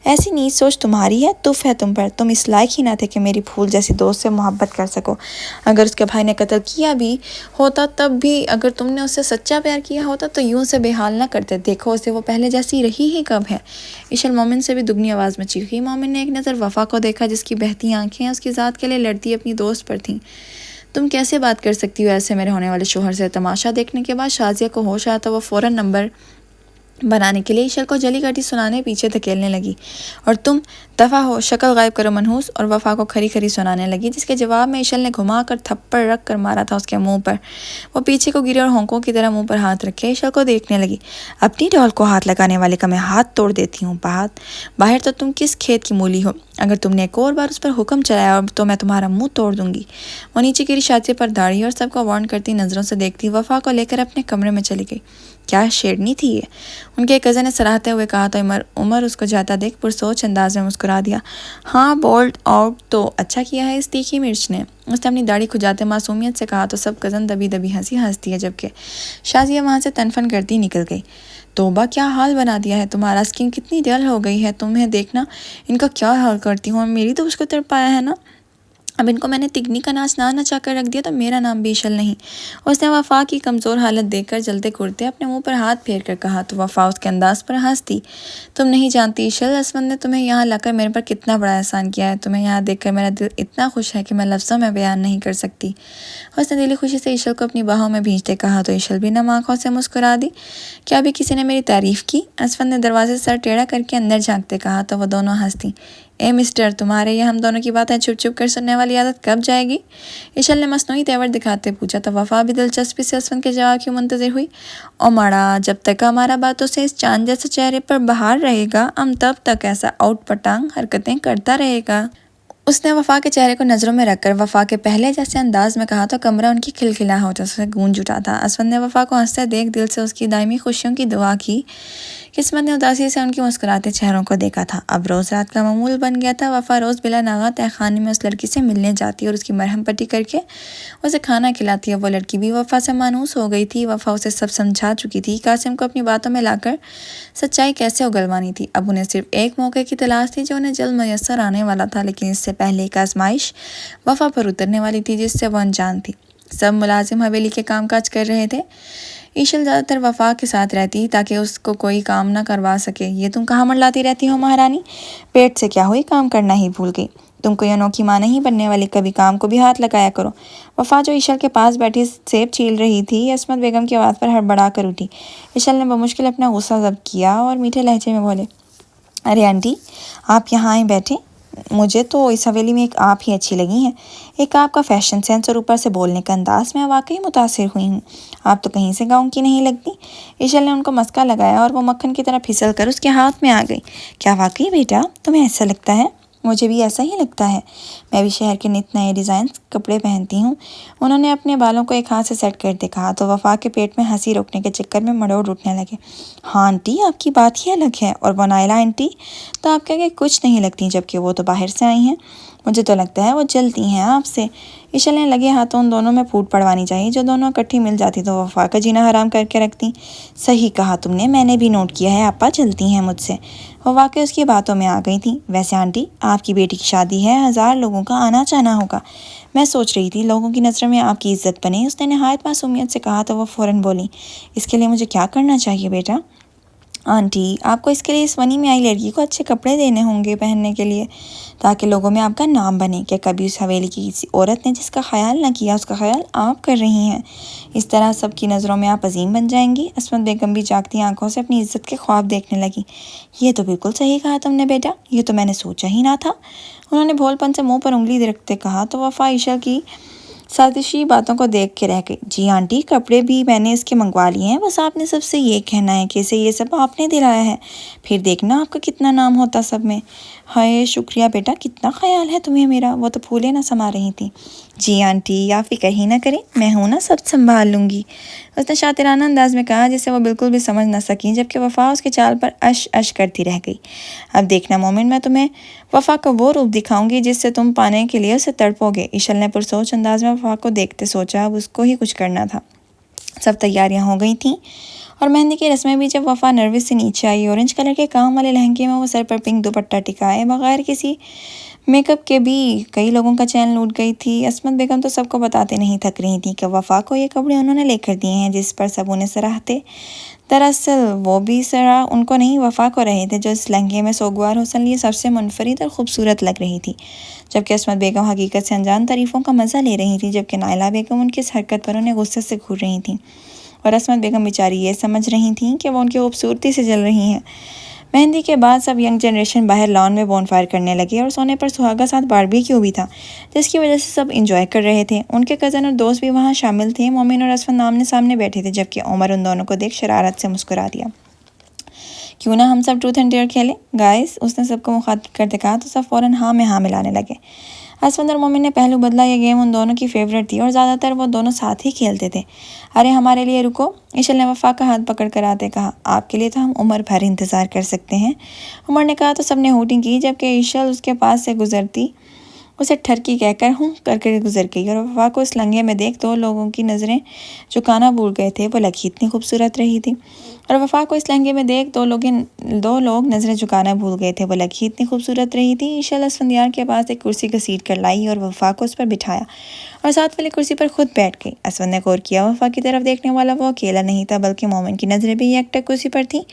[SPEAKER 2] ایسی نیچ سوچ تمہاری ہے، تف ہے تم پر، تم اس لائق ہی نہ تھے کہ میری پھول جیسی دوست سے محبت کر سکو۔ اگر اس کے بھائی نے قتل کیا بھی ہوتا تب بھی اگر تم نے اس سے سچا پیار کیا ہوتا تو یوں سے بے حال نہ کرتے، دیکھو اسے وہ پہلے جیسی رہی ہی کب ہے۔ عشاء مومن سے بھی دگنی آواز میں چیخی۔ مومن نے ایک نظر وفا کو دیکھا جس کی بہتی آنکھیں اس کی ذات کے لیے لڑتی اپنی دوست پر تھیں۔ تم کیسے بات کر سکتی ہو ایسے میرے ہونے والے شوہر سے؟ تماشا دیکھنے کے بعد شازیہ کو ہوش آیا تو وہ فوراً نمبر بنانے کے لیے عشاء کو جلی کٹی سنانے پیچھے دھکیلنے لگی۔ اور تم دفع ہو، شکل غائب کرو منحوس، اور وفا کو کھری کھری سنانے لگی، جس کے جواب میں عشاء نے گھما کر تھپڑ رکھ کر مارا تھا اس کے منہ پر۔ وہ پیچھے کو گری اور ہونکوں کی طرح منہ پر ہاتھ رکھے عشاء کو دیکھنے لگی۔ اپنی ڈول کو ہاتھ لگانے والے کا میں ہاتھ توڑ دیتی ہوں۔ باہر تو تم کس کھیت کی مولی ہو، اگر تم نے ایک اور بار اس پر حکم چلایا تو میں تمہارا منہ توڑ دوں گی۔ وہ نیچے گری شازیہ پر داڑھی اور سب کو وارن کرتی نظروں سے دیکھتی وفا کو لے کر اپنے کمرے میں چلی گئی۔ کیا شیرنی تھی یہ، ان کے کزن نے سراہتے ہوئے کہا تو عمر اس کو جاتا دیکھ پرسوچ انداز میں مسکرا دیا۔ ہاں بولڈ آؤٹ تو اچھا کیا ہے اس تیکھی مرچ نے، اس نے اپنی داڑھی کھجاتے معصومیت سے کہا تو سب کزن دبی دبی ہنسی ہے، جبکہ شازیہ وہاں سے تنفن کرتی نکل گئی۔ توبہ کیا حال بنا دیا ہے تمہارا، اسکن کتنی ڈل ہو گئی ہے، تمہیں دیکھنا ان کا کیا حال کرتی ہوں، میری تو اس کو تڑپایا ہے نا، اب ان کو میں نے تگنی کا ناچ نہ نچا کر رکھ دیا تو میرا نام بھی عشل نہیں۔ اس نے وفا کی کمزور حالت دیکھ کر جلتے کرتے اپنے منہ پر ہاتھ پھیر کر کہا تو وفا اس کے انداز پر ہنس دی۔ تم نہیں جانتی عشل، اسود نے تمہیں یہاں لا کر میرے پر کتنا بڑا احسان کیا ہے، تمہیں یہاں دیکھ کر میرا دل اتنا خوش ہے کہ میں لفظوں میں بیان نہیں کر سکتی۔ اس نے دلی خوشی سے عشل کو اپنی باہوں میں بھینچتے کہا تو عشل بھی نم آنکھوں سے مسکرا دی۔ کیا ابھی کسی نے میری تعریف کی؟ اسود نے دروازے سے سر ٹیڑھا کر کے اندر جھانکتے کہا تو وہ دونوں ہنس دیں۔ اے مسٹر، تمہارے یہ ہم دونوں کی باتیں چھپ چھپ کر سننے والی عادت کب جائے گی؟ عشل نے مصنوعی تیور دکھاتے پوچھا تو وفا بھی دلچسپی سے اسود کے جواب کی منتظر ہوئی۔ او ماڑا، جب تک ہمارا باتوں سے اس چاند جیسے چہرے پر بہار رہے گا ہم تب تک ایسا آؤٹ پٹانگ حرکتیں کرتا رہے گا۔ اس نے وفا کے چہرے کو نظروں میں رکھ کر وفا کے پہلے جیسے انداز میں کہا تو کمرہ ان کی کھلکھلاہٹوں سے گونج اٹھا تھا۔ اسود نے وفا کو ہنستے دیکھ دل سے اس کی دائمی خوشیوں کی دعا کی۔ قسمت نے اداسی سے ان کی مسکراتے چہروں کو دیکھا تھا۔ اب روز رات کا معمول بن گیا تھا، وفا روز بلا ناغہ تہہ خانے میں اس لڑکی سے ملنے جاتی اور اس کی مرہم پٹی کر کے اسے کھانا کھلاتی، اور وہ لڑکی بھی وفا سے مانوس ہو گئی تھی۔ وفا اسے سب سمجھا چکی تھی، قاسم کو اپنی باتوں میں لا کر سچائی کیسے اگلوانی تھی۔ اب انہیں صرف ایک موقع کی تلاش تھی جو انہیں جلد میسر آنے والا تھا، لیکن اس سے پہلے ایک آزمائش وفا پر اترنے والی تھی جس سے وہ انجان تھی۔ سب ملازم حویلی کے کام کاج کر رہے تھے۔ عشل زیادہ تر وفا کے ساتھ رہتی تاکہ اس کو کوئی کام نہ کروا سکے۔ یہ تم کہاں منڈلاتی رہتی ہو مہارانی، پیٹ سے کیا ہوئی، کام کرنا ہی بھول گئی، تم کوئی انوکھی ماں نہیں بننے والی، کبھی کام کو بھی ہاتھ لگایا کرو۔ وفا جو عشل کے پاس بیٹھی سیب چھیل رہی تھی، عصمت بیگم کی آواز پر ہڑبڑا کر اٹھی۔ عشل نے بمشکل اپنا غصہ ضبط کیا اور میٹھے لہجے میں بولے، ارے آنٹی، آپ یہاں آئیں بیٹھیں، مجھے تو اس حویلی میں ایک آپ ہی اچھی لگی ہیں، ایک آپ کا فیشن سینس اور اوپر سے بولنے کا انداز، میں واقعی متاثر ہوئی ہوں، آپ تو کہیں سے گاؤں کی نہیں لگتی۔ عشل نے ان کو مسکا لگایا اور وہ مکھن کی طرح پھسل کر اس کے ہاتھ میں آ گئی۔ کیا واقعی بیٹا تمہیں ایسا لگتا ہے؟ مجھے بھی ایسا ہی لگتا ہے، میں بھی شہر کے نت نئے ڈیزائنز کپڑے پہنتی ہوں۔ انہوں نے اپنے بالوں کو ایک ہاتھ سے سیٹ کرتے کہا تو وفا کے پیٹ میں ہنسی روکنے کے چکر میں مڑوڑ اٹھنے لگے۔ ہاں آنٹی، آپ کی بات ہی الگ ہے، اور وہ نائلہ آنٹی تو آپ کے کچھ نہیں لگتی، جبکہ وہ تو باہر سے آئی ہیں، مجھے تو لگتا ہے وہ جلتی ہیں آپ سے۔ عشل نے لگے ہاتھوں ان دونوں میں پھوٹ پڑوانی چاہیے، جو دونوں اکٹھی مل جاتی تو وفا کا جینا حرام کر کے رکھتی۔ صحیح کہا تم نے، میں نے بھی نوٹ کیا ہے آپا جلتی ہیں مجھ سے۔ وہ واقعی اس کی باتوں میں آ گئی تھی۔ ویسے آنٹی، آپ کی بیٹی کی شادی ہے، 1000 لوگوں کا آنا جانا ہوگا، میں سوچ رہی تھی لوگوں کی نظروں میں آپ کی عزت بنے، اس نے نہایت معصومیت سے کہا تو وہ فوراً بولی، اس کے لیے مجھے کیا کرنا چاہیے بیٹا؟ आंटी, आपको इसके लिए इस वनी में आई लड़की को अच्छे कपड़े देने होंगे पहनने के लिए, ताकि लोगों में आपका नाम बने कि कभी उस हवेली की किसी औरत ने जिसका ख्याल ना किया उसका ख्याल आप कर रही हैं। इस तरह सबकी नज़रों में आप अजीम बन जाएंगी। असमत बेगम भी जागती आंखों से अपनी इज्जत के ख्वाब देखने लगी। ये तो बिल्कुल सही कहा तुमने बेटा, ये तो मैंने सोचा ही ना था। उन्होंने भोलपन से मुंह पर उंगली रखते कहा तो वफा ईशा की साजिशी बातों को देख के रह गई। जी आंटी, कपड़े भी मैंने इसके मंगवा लिए हैं, बस आपने सबसे ये कहना है कि इसे ये सब आपने दिलाया है, फिर देखना आपका कितना नाम होता सब में। हाय शुक्रिया बेटा, कितना ख्याल है तुम्हें मेरा। वो तो फूले ना समा रही थी। जी आंटी, आप फिक्र ही ना करें, मैं हूँ ना, सब संभाल लूँगी, उसने शातिराना अंदाज में कहा जिसे वो बिल्कुल भी समझ ना सकी, जबकि वफ़ा उसके चाल पर अश अश करती रह गई। अब देखना मोमिन, मैं तुम्हें वफ़ा का वो रूप दिखाऊंगी जिससे तुम पाने के लिए उसे तड़पोगे। इशल ने पुरसोच अंदाज में वफ़ा को देखते सोचा अब उसको ही कुछ करना था। सब तैयारियां हो गई थीं और मेहंदी की रस्में भी। जब वफ़ा नर्वस से नीचे आई, ऑरेंज कलर के काम वाले लहंगे में वो सर पर पिंक दुपट्टा टिकाए बगैर किसी मेकअप के भी कई लोगों का चैन लूट गई थी। असमत बेगम तो सबको बताते नहीं थक रही थी कि वफ़ा को ये कपड़े उन्होंने लेकर दिए हैं, जिस पर सब उन्हें सराहते। दरअसल वो भी सराह उनको नहीं, वफ़ा को रहे थे, जो इस लहंगे में सोगवार हुस्न लिए सबसे मुनफरिद और खूबसूरत लग रही थी। जबकि असमत बेगम हकीकत से अनजान तारीफ़ों का मज़ा ले रही थी, जबकि नाइला बेगम उनकी इस हरकत पर उन्हें गुस्से से घूर रही थी और असमत बेगम बेचारी ये समझ रही थी कि वो उनकी खूबसूरती से जल रही हैं। मेहंदी के बाद सब यंग जनरेशन बाहर लॉन में बोनफायर करने लगे और सोने पर सुहागा साथ बारबेक्यू भी था, जिसकी वजह से सब इंजॉय कर रहे थे। उनके कज़न और दोस्त भी वहाँ शामिल थे। मोमिन और असफन आमने सामने बैठे थे, जबकि उमर उन दोनों को देख शरारत से मुस्कुरा दिया। क्यों ना हम सब ट्रूथ एंड डेयर खेलें गाइस, उसने सबको मुखातिब करते कहा तो सब फ़ौरन हाँ में हाँ मिलाने लगे। असफन और मोमिन ने पहलू बदला। ये गेम उन दोनों की फेवरेट थी और ज़्यादातर वो दोनों साथ ही खेलते थे। अरे हमारे लिए रुको, इशल ने वफ़ा का हाथ पकड़ कर आते कहा। आपके लिए तो हम उम्र भर इंतज़ार कर सकते हैं, उमर ने कहा तो सबने हूटिंग की, जबकि इशल उसके पास से गुजरती उसे ठरकी कहकर हूँ करके गुजर गई। और वफ़ा को इस लंघे में देख दो लोगों की नज़रें झुकाना भूल गए थे। वो लड़की इतनी खूबसूरत रही थी। और वफ़ा को इस लहंगे में देख दो लोग नज़रें झुकाना भूल गए थे। वो लड़की इतनी खूबसूरत रही थी। ईशा असफंदियार के पास एक कुर्सी घसीट कर लाई और वफ़ा को उस पर बिठाया और साथ वाली कुर्सी पर खुद बैठ गई। असफन ने गौर किया, वफ़ा की तरफ देखने वाला वो अकेला नहीं था, बल्कि मोमिन की नज़रें भी एक टक कुर्सी पर थी।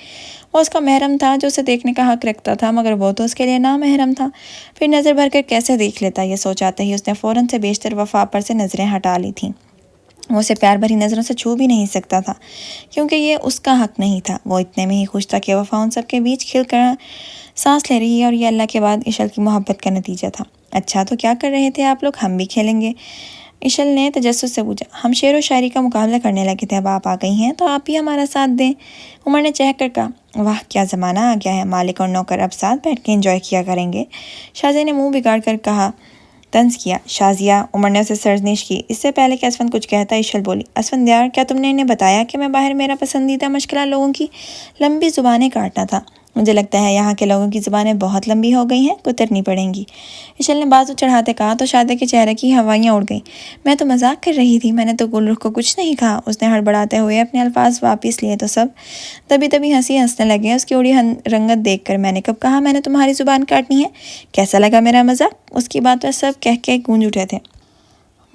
[SPEAKER 2] वो उसका महरम था जो उसे देखने का हक रखता था, मगर वो तो उसके लिए ना महरम था। फिर नज़र भर कर कैसे देख लेता, ये सोचाते ही उसने फ़ौरन से बेशतर वफ़ा पर से नज़रें हटा ली थीं। वो उसे प्यार भरी नज़रों से छू भी नहीं सकता था, क्योंकि ये उसका हक नहीं था। वो इतने में ही खुश था कि वफ़ा उन सब के बीच खिल कर सांस ले रही है, और ये अल्लाह के बाद इशल की मोहब्बत का नतीजा था। अच्छा, तो क्या कर रहे थे आप लोग? हम भी खेलेंगे, इशल ने तजस्सुस से पूछा। हम शेर व शायरी का मुकाबला करने लगे थे, अब आप आ गई हैं तो आप भी हमारा साथ दें, उमर ने चहक कर कहा। वाह, क्या ज़माना आ गया है, मालिक और नौकर अब साथ बैठ के एंजॉय किया करेंगे, शाज़िया ने मुंह बिगाड़ कर कहा। तंज किया शाज़िया, उमर ने उसे सरजनिश की। इससे पहले कि असफन कुछ कहता, इशल बोली। असफंदियार, क्या तुमने इन्हें बताया कि मैं बाहर मेरा पसंदीदा मशगला लोगों की लंबी ज़ुबानें काटना था? मुझे लगता है यहाँ के लोगों की ज़ुबानें बहुत लंबी हो गई हैं, कुतरनी पड़ेंगी, इशल ने बाजू चढ़ाते कहा तो शादी के चेहरे की हवाइयाँ उड़ गईं। मैं तो मजाक कर रही थी, मैंने तो गुलरुख को कुछ नहीं कहा, उसने हड़बड़ाते हुए अपने अल्फाज वापस लिए तो सब तभी हंसी हंसने लगे उसकी उड़ी रंगत देखकर। मैंने कब कहा मैंने तुम्हारी ज़ुबान काटनी है? कैसा लगा मेरा मजाक? उसकी बात पर सब कह के गूंज उठे थे।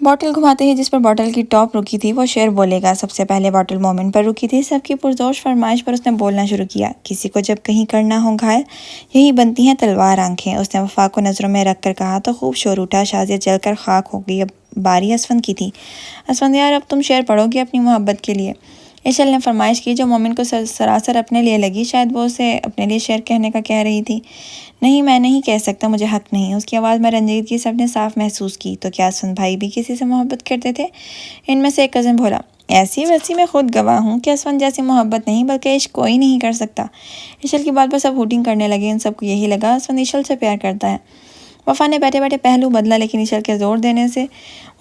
[SPEAKER 2] बॉटल घुमाते ही जिस पर बॉटल की टॉप रुकी थी वो शेर बोलेगा। सबसे पहले बॉटल मोमिन पर रुकी थी। सबकी पुरजोश फरमाइश पर उसने बोलना शुरू किया। किसी को जब कहीं करना हो घायल, यही बनती हैं तलवार आंखें, उसने वफ़ा को नज़रों में रख कर कहा तो खूब शोर उठा। शाज़िया जलकर खाक हो गई। अब बारी असफन की थी। असफंदियार, अब तुम शेर पढ़ोगी अपनी मोहब्बत के लिए, इशल ने फरमाइश की, जो मोमिन को सरासर अपने लिए लगी। शायद वो उसे अपने लिए शेर कहने का कह रही थी। नहीं, मैं नहीं कह सकता, मुझे हक नहीं। उसकी आवाज़ में रंजीदगी सबने साफ महसूस की। तो क्या असफन भाई भी किसी से मोहब्बत करते थे? इनमें से एक कज़न बोला। ऐसी वैसी मैं खुद गवाह हूँ कि असफन जैसी मोहब्बत नहीं बल्कि इश्क कोई नहीं कर सकता। इशल की बात पर सब हूटिंग करने लगे। इन सबको यही लगा असफन इशल से प्यार करता है। वफ़ा ने बैठे बैठे पहलू बदला, लेकिन इशल के ज़ोर देने से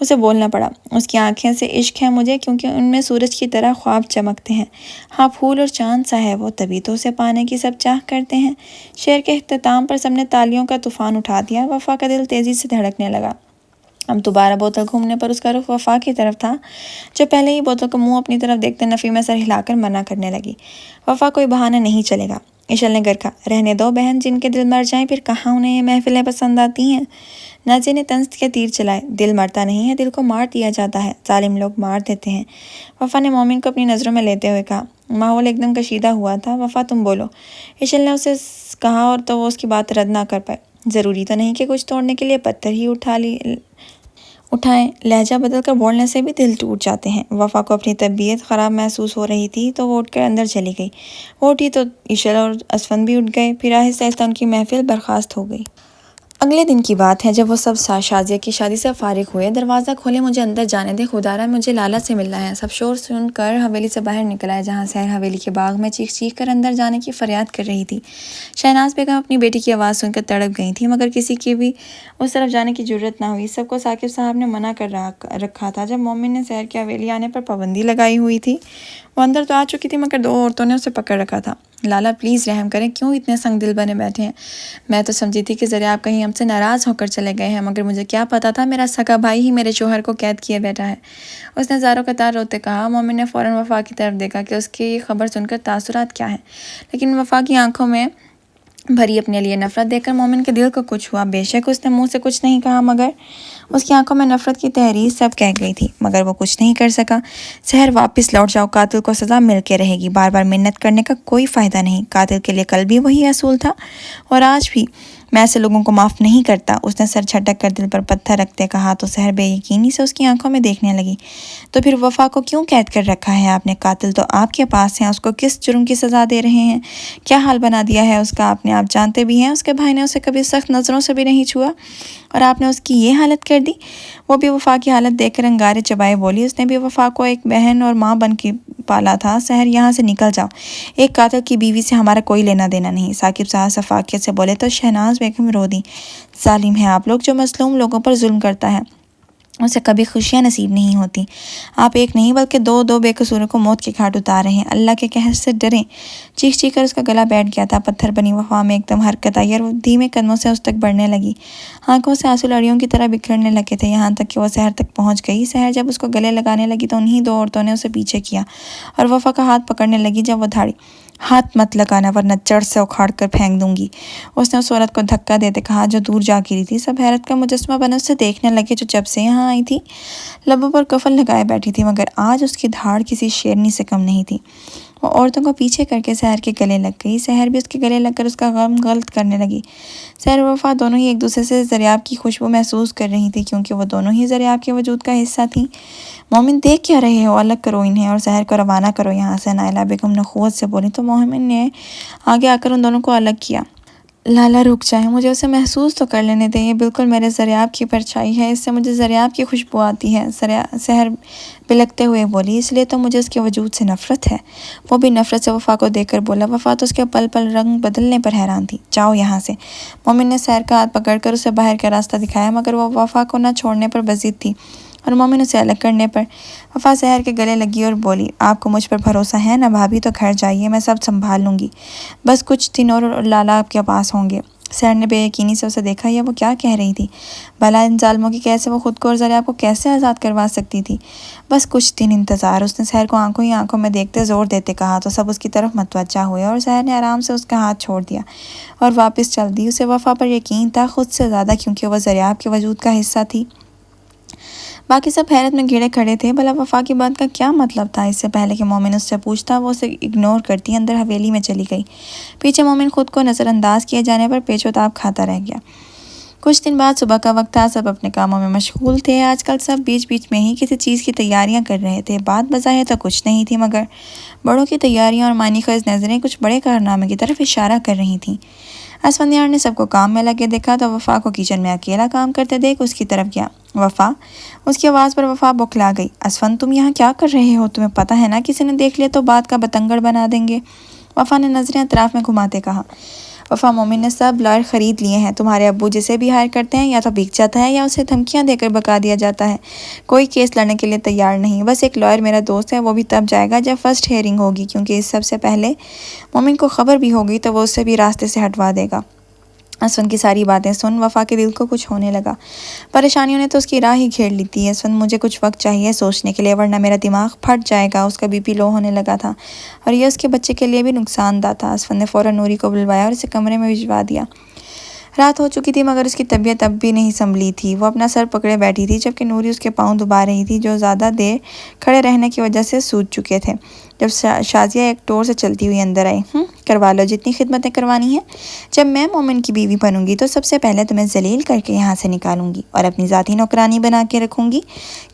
[SPEAKER 2] उसे बोलना पड़ा। उसकी आंखें से इश्क है मुझे, क्योंकि उनमें सूरज की तरह ख्वाब चमकते हैं। हाँ, फूल और चांद सा है वो, तभी तो उसे पाने की सब चाह करते हैं। शेर के इख्तिताम पर सबने तालियों का तूफान उठा दिया। वफ़ा का दिल तेज़ी से धड़कने लगा। अब दोबारा बोतल घूमने पर उसका रुख वफ़ा की तरफ था, जो पहले ही बोतल को मुंह अपनी तरफ देखते नफ़ी में सर हिलाकर मना करने लगी। वफ़ा, कोई बहाना नहीं चलेगा, इशल ने गर कहा, रहने दो बहन, जिनके दिल मर जाएं फिर कहाँ उन्हें ये महफिलें पसंद आती हैं। नाजिया ने तंज के तीर चलाए, दिल मरता नहीं है, दिल को मार दिया जाता है, जालिम लोग मार देते हैं। वफ़ा ने मोमिन को अपनी नज़रों में लेते हुए कहा। माहौल एकदम कशीदा हुआ था। वफ़ा तुम बोलो, इशल ने उसे कहा, और तो वो उसकी बात रद्द ना कर पाए। ज़रूरी तो नहीं कि कुछ तोड़ने के लिए पत्थर ही उठाएं, लहजा बदल कर बोलने से भी दिल टूट जाते हैं। वफ़ा को अपनी तबीयत ख़राब महसूस हो रही थी तो वो उठकर अंदर चली गई। वो उठी तो इशल और असफन भी उठ गए। फिर आहिस्ता आहिस्ता उनकी महफिल बर्खास्त हो गई। अगले दिन की बात है, जब वो सब शाजिया की शादी से फारिग हुए। दरवाज़ा खोले, मुझे अंदर जाने दे खुदारा, मुझे लाला से मिलना है। सब शोर सुनकर हवेली से बाहर निकल आए, जहाँ सहर हवेली के बाग में चीख चीख कर अंदर जाने की फरियाद कर रही थी। शहनाज बेगम अपनी बेटी की आवाज़ सुनकर तड़प गई थी, मगर किसी की भी उस तरफ जाने की जुर्रत ना हुई। सबको साकिब साहब ने मना कर रखा था। जब मोमिन ने सहर की हवेली आने पर पाबंदी लगाई हुई थी, वो अंदर तो आ चुकी थी, मगर 2 औरतों ने उसे पकड़ रखा था। लाला प्लीज़ रहम करें, क्यों इतने संग दिल बने बैठे हैं? मैं तो समझी थी कि ज़रा आप कहीं हमसे नाराज़ होकर चले गए हैं, मगर मुझे क्या पता था मेरा सगा भाई ही मेरे शोहर को कैद किए बैठा है। उसने ज़ारो कतार रोते कहा। मोमिन ने फ़ौरन वफ़ा की तरफ देखा कि उसकी ये खबर सुनकर तासुरात क्या है, लेकिन वफ़ा की आंखों में भरी अपने लिए नफ़रत देखकर मोमिन के दिल को कुछ हुआ। बेशक उसने मुंह से कुछ नहीं कहा, मगर उसकी आंखों में नफ़रत की तहरीर सब कह गई थी, मगर वो कुछ नहीं कर सका। सहर वापस लौट जाओ, कातिल को सज़ा मिल के रहेगी। बार बार मिन्नत करने का कोई फ़ायदा नहीं। कातिल के लिए कल भी वही असूल था और आज भी। मैं ऐसे लोगों को माफ़ नहीं करता। उसने सर झटक कर दिल पर पत्थर रखते कहा तो सहर बेयकीनी से उसकी आंखों में देखने लगी। तो फिर वफ़ा को क्यों कैद कर रखा है आपने? कातिल तो आपके पास है, उसको किस जुर्म की सज़ा दे रहे हैं? क्या हाल बना दिया है उसका आपने? आप जानते भी हैं उसके भाई ने उसे कभी सख्त नज़रों से भी नहीं छुआ, और आपने उसकी ये हालत कर दी। वो भी वफ़ा की हालत देखकर अंगारे चबाए बोली, उसने भी वफ़ा को एक बहन और माँ बन के पाला था। सहर यहाँ से निकल जाओ, एक कातिल की बीवी से हमारा कोई लेना देना नहीं। साकिब साहब सफाकियत से बोले तो शहनाज बेगम रो दी। जालिम है आप लोग, जो मजलूम लोगों पर जुल्म करता है उसे कभी खुशियाँ नसीब नहीं होती। आप एक नहीं बल्कि 2 बेकसूरों को मौत के घाट उतार रहे हैं। अल्लाह के कहर से डरें। चीख चीख कर उसका गला बैठ गया था। पत्थर बनी वफ़ा में एकदम हरकत आई और वो धीमे कदमों से उस तक बढ़ने लगी। आंखों से आंसू लड़ियों की तरह बिखरने लगे थे, यहाँ तक कि वह सहर तक पहुँच गई। सहर जब उसको गले लगाने लगी तो उन्हीं 2 औरतों ने उसे पीछे किया और वफ़ा का हाथ पकड़ने लगी। जब वो धाड़ी, हाथ मत लगाना वरना जड़ से उखाड़ कर फेंक दूंगी, उसने उस औरत को धक्का देते कहा, जो दूर जा गिरी थी। सब हैरत का मुजस्मा बने उससे देखने लगे, जो जब से यहाँ आई थी लबों पर कफल लगाए बैठी थी, मगर आज उसकी धाड़ किसी शेरनी से कम नहीं थी। वो औरतों को पीछे करके सहर के गले लग गई। सहर भी उसके गले लगकर उसका गम गलत करने लगी। सहर और वफ़ा दोनों ही एक दूसरे से ज़रियाब की खुशबू महसूस कर रही थी, क्योंकि वो दोनों ही ज़रियाब के वजूद का हिस्सा थी। मोमिन देख क्या रहे हो, अलग करो इन्हें और सहर को रवाना करो यहाँ से। नायला बेगम ने क़ुव्वत से बोली तो मोमिन ने आगे आकर उन दोनों को अलग किया। लाला रुक जाए, मुझे उसे महसूस तो कर लेने दें। ये बिल्कुल मेरे ज़रियाब की परछाई है, इससे मुझे ज़रियाब की खुशबू आती है। सहर बिलकते हुए बोली, इसलिए तो मुझे उसके वजूद से नफ़रत है। वो भी नफ़रत से वफ़ा को देखकर बोला। वफ़ा तो उसके पल पल रंग बदलने पर हैरान थी। जाओ यहाँ से। मोमिन ने सहर का हाथ पकड़कर उसे बाहर का रास्ता दिखाया, मगर वो वफ़ा को न छोड़ने पर बज़िद थी और मोमिन उसे अलग करने पर। वफ़ा सहर के गले लगी और बोली, आपको मुझ पर भरोसा है ना भाभी? तो घर जाइए, मैं सब संभाल लूँगी। बस कुछ दिन और लाला आपके पास होंगे। सहर ने बेयकीनी से उसे देखा। या वो क्या कह रही थी? भला इन जालमों की कैसे वो खुद को और ज़रिया को कैसे आज़ाद करवा सकती थी? बस कुछ दिन इंतज़ार। उसने सहर को आंखों ही आंखों में देखते ज़ोर देते कहा तो सब उसकी तरफ मतवज्जा हुए और सहर ने आराम से उसका हाथ छोड़ दिया और वापस चल दी। उसे वफ़ा पर यकीन था, खुद से ज़्यादा, क्योंकि वह ज़रियाब के वजूद का हिस्सा थी। बाकी सब हैरत में घिरे खड़े थे। भला वफ़ा की बात का क्या मतलब था? इससे पहले कि मोमिन उससे पूछता, वो उसे इग्नोर करती अंदर हवेली में चली गई। पीछे मोमिन खुद को नज़रअंदाज किए जाने पर पेचोताब खाता रह गया। कुछ दिन बाद सुबह का वक्त था। सब अपने कामों में मशगूल थे। आजकल सब बीच बीच में ही किसी चीज़ की तैयारियां कर रहे थे। बात बज़ाहिर तो कुछ नहीं थी, मगर बड़ों की तैयारियां और मानी ख़ज़ नज़रें कुछ बड़े कारनामे की तरफ इशारा कर रही थीं। असफंदियार ने सबको काम में लगे देखा तो वफ़ा को किचन में अकेला काम करते देख उसकी तरफ गया। वफ़ा, उसकी आवाज़ पर वफ़ा बौखला गई। असफन, तुम यहाँ क्या कर रहे हो? तुम्हें पता है ना किसी ने देख लिया तो बात का बतंगड़ बना देंगे। वफ़ा ने नज़रें अतराफ़ में घुमाते कहा। वफ़ा, मोमिन ने सब लॉयर ख़रीद लिए हैं। तुम्हारे अब्बू जिसे भी हायर करते हैं या तो बिक जाता है या उसे धमकियां देकर बका दिया जाता है। कोई केस लड़ने के लिए तैयार नहीं। बस एक लॉयर मेरा दोस्त है, वो भी तब जाएगा जब फर्स्ट हेयरिंग होगी, क्योंकि इस सबसे पहले मोमिन को ख़बर भी होगी तो वो उससे भी रास्ते से हटवा देगा। असवन की सारी बातें सुन वफ़ा के दिल को कुछ होने लगा। परेशानियों ने तो उसकी राह ही घेर ली थी। असवन, मुझे कुछ वक्त चाहिए सोचने के लिए, वरना मेरा दिमाग फट जाएगा। उसका बीपी लो होने लगा था और यह उसके बच्चे के लिए भी नुकसानदा था। असवन ने फ़ौरन नूरी को बुलवाया और उसे कमरे में भिजवा दिया। रात हो चुकी थी मगर उसकी तबीयत अब भी नहीं संभली थी। वो अपना सर पकड़े बैठी थी जबकि नूरी उसके पाँव दबा रही थी जो ज़्यादा देर खड़े रहने की वजह से सूज चुके थे। जब शाजिया एक टोर से चलती हुई अंदर आई, करवा लो जितनी खिदमतें करवानी हैं। जब मैं मोमिन की बीवी बनूंगी तो सबसे पहले तुम्हें जलील करके यहाँ से निकालूंगी और अपनी ज़ाती नौकरानी बना के रखूंगी,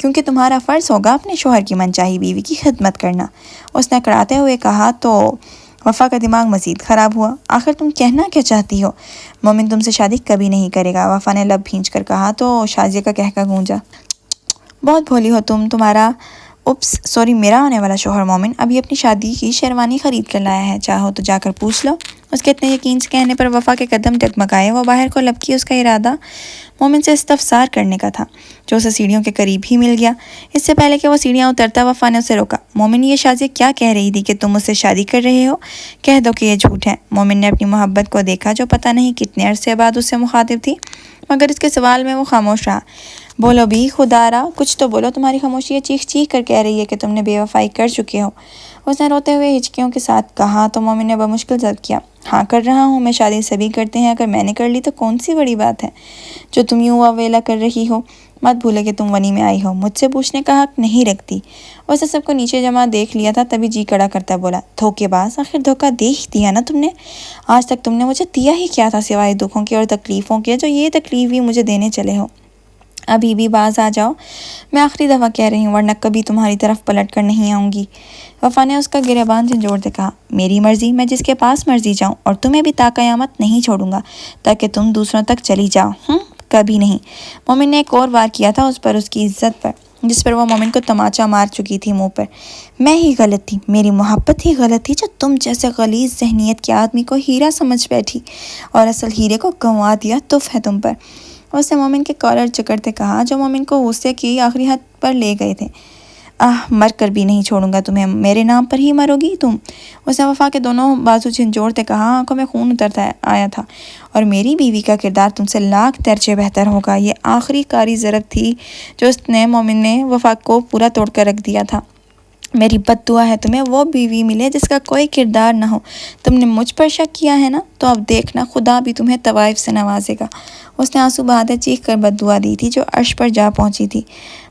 [SPEAKER 2] क्योंकि तुम्हारा फ़र्ज़ होगा अपने शोहर की मनचाही बीवी की खिदमत करना। उसने कड़ाते हुए कहा। तो वफ़ा का दिमाग मज़ीद ख़राब हुआ। आखिर तुम कहना क्या चाहती हो? मोमिन तुमसे शादी कभी नहीं करेगा, वफ़ा ने लब भींच कर कहा। तो शाजिया का कहका गूंजा। बहुत भोली हो तुम। तुम्हारा सॉरी मेरा आने वाला शोहर मोमिन अभी अपनी शादी की शेरवानी ख़रीद कर लाया है, चाहो तो जाकर पूछ लो। उसके इतने यकीन से कहने पर वफ़ा के कदम डगमगाए। वो बाहर को लपकी। उसका इरादा मोमिन से इस्तफसार करने का था, जो उसे सीढ़ियों के करीब ही मिल गया। इससे पहले कि वो सीढ़ियाँ उतरता वफ़ा ने उसे रोका। मोमिन, ये शाजिया क्या कह रही थी कि तुम मुझसे शादी कर रहे हो? कह दो कि ये झूठ है। मोमिन ने अपनी मोहब्बत को देखा जो पता नहीं कितने अरसे बाद उससे मुखातिब थी, मगर इसके सवाल में वो खामोश रहा। बोलो भी खुदारा, कुछ तो बोलो। तुम्हारी खामोशी ये चीख चीख कर कह रही है कि तुमने बेवफाई कर चुके हो, उसने रोते हुए हिचकियों के साथ कहा। तो मोमिन ने बमुश्किल जब्त किया। हाँ कर रहा हूँ मैं, शादी सभी करते हैं, अगर मैंने कर ली तो कौन सी बड़ी बात है जो तुम यूँ अवेला कर रही हो। मत भूले कि तुम वनी में आई हो, मुझसे पूछने का हक नहीं रखती। वैसे सबको नीचे जमा देख लिया था, तभी जी कड़ा करता बोला। धोखेबाज, आखिर धोखा दे ही दिया ना तुमने। आज तक तुमने मुझे दिया ही क्या था सिवाय दुखों के और तकलीफ़ों के, जो ये तकलीफ़ भी मुझे देने चले हो। अभी भी बाज आ जाओ, मैं आखिरी दफ़ा कह रही हूँ, वरना कभी तुम्हारी तरफ पलट कर नहीं आऊँगी। वफ़ा ने उसका गिरेबान झंझोड़ते कहा। मेरी मर्ज़ी, मैं जिसके पास मर्ज़ी जाऊँ, और तुम्हें भी ताक़यामत नहीं छोड़ूंगा ताकि तुम दूसरों तक चली जाओ। कभी नहीं। मोमिन ने एक और वार किया था उस पर, उसकी इज्जत पर, जिस पर वो मोमिन को तमाचा मार चुकी थी मुंह पर। मैं ही गलत थी, मेरी मोहब्बत ही गलत थी, जो तुम जैसे गलीज़ ज़हनियत के आदमी को हीरा समझ बैठी और असल हीरे को गंवा दिया। तुफ है तुम पर, उसने मोमिन के कॉलर जकड़ते कहा, जो मोमिन को गुस्से की आखिरी हद पर ले गए थे। मर कर भी नहीं छोड़ूंगा तुम्हें, मेरे नाम पर ही मरोगी तुम, उसने वफ़ा के दोनों बाजू झंझोड़ते कहा। आंखों में खून उतरता आया था। और मेरी बीवी का किरदार तुमसे लाख दर्जे बेहतर होगा। ये आखिरी कारी ज़रब थी जो उसने मोमिन ने वफ़ा को पूरा तोड़ कर रख दिया था। मेरी बद्दुआ है तुम्हें वो बीवी मिले जिसका कोई किरदार ना हो। तुमने मुझ पर शक किया है ना, तो अब देखना खुदा भी तुम्हें तवाइफ से नवाजेगा। उसने आंसू बहाते चीख कर बद्दुआ दी थी जो अर्श पर जा पहुंची थी।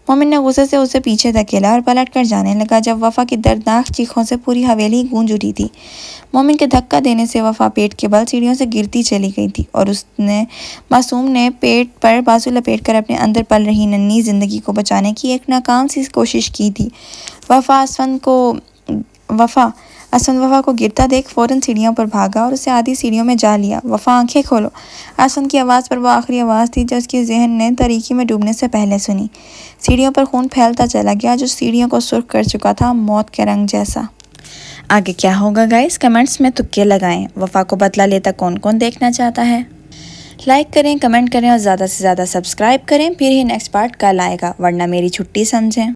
[SPEAKER 2] मोमिन ने गुस्से से उसे पीछे धकेला और पलट कर जाने लगा, जब वफ़ा की दर्दनाक चीखों से पूरी हवेली गूंज उठी थी। मोमिन के धक्का देने से वफ़ा पेट के बल सीढ़ियों से गिरती चली गई थी और उसने मासूम ने पेट पर बाजू लपेट कर अपने अंदर पल रही नन्ही ज़िंदगी को बचाने की एक नाकाम सी कोशिश की थी। असवन वफ़ा को गिरता देख फ़ौरन सीढ़ियों पर भागा और उसे आधी सीढ़ियों में जा लिया। वफ़ा, आंखें खोलो। असवन की आवाज़ पर वो आखिरी आवाज़ थी जो उसके जहन ने तारीकी में डूबने से पहले सुनी। सीढ़ियों पर खून फैलता चला गया जो सीढ़ियों को सुर्ख कर चुका था, मौत के रंग जैसा। आगे क्या होगा गाइस, कमेंट्स में तुक्के लगाएं। वफ़ा को बदला लेता कौन कौन देखना चाहता है? लाइक करें, कमेंट करें और ज़्यादा से ज़्यादा सब्सक्राइब करें। फिर ही नेक्स्ट पार्ट कल आएगा, वरना मेरी छुट्टी समझें।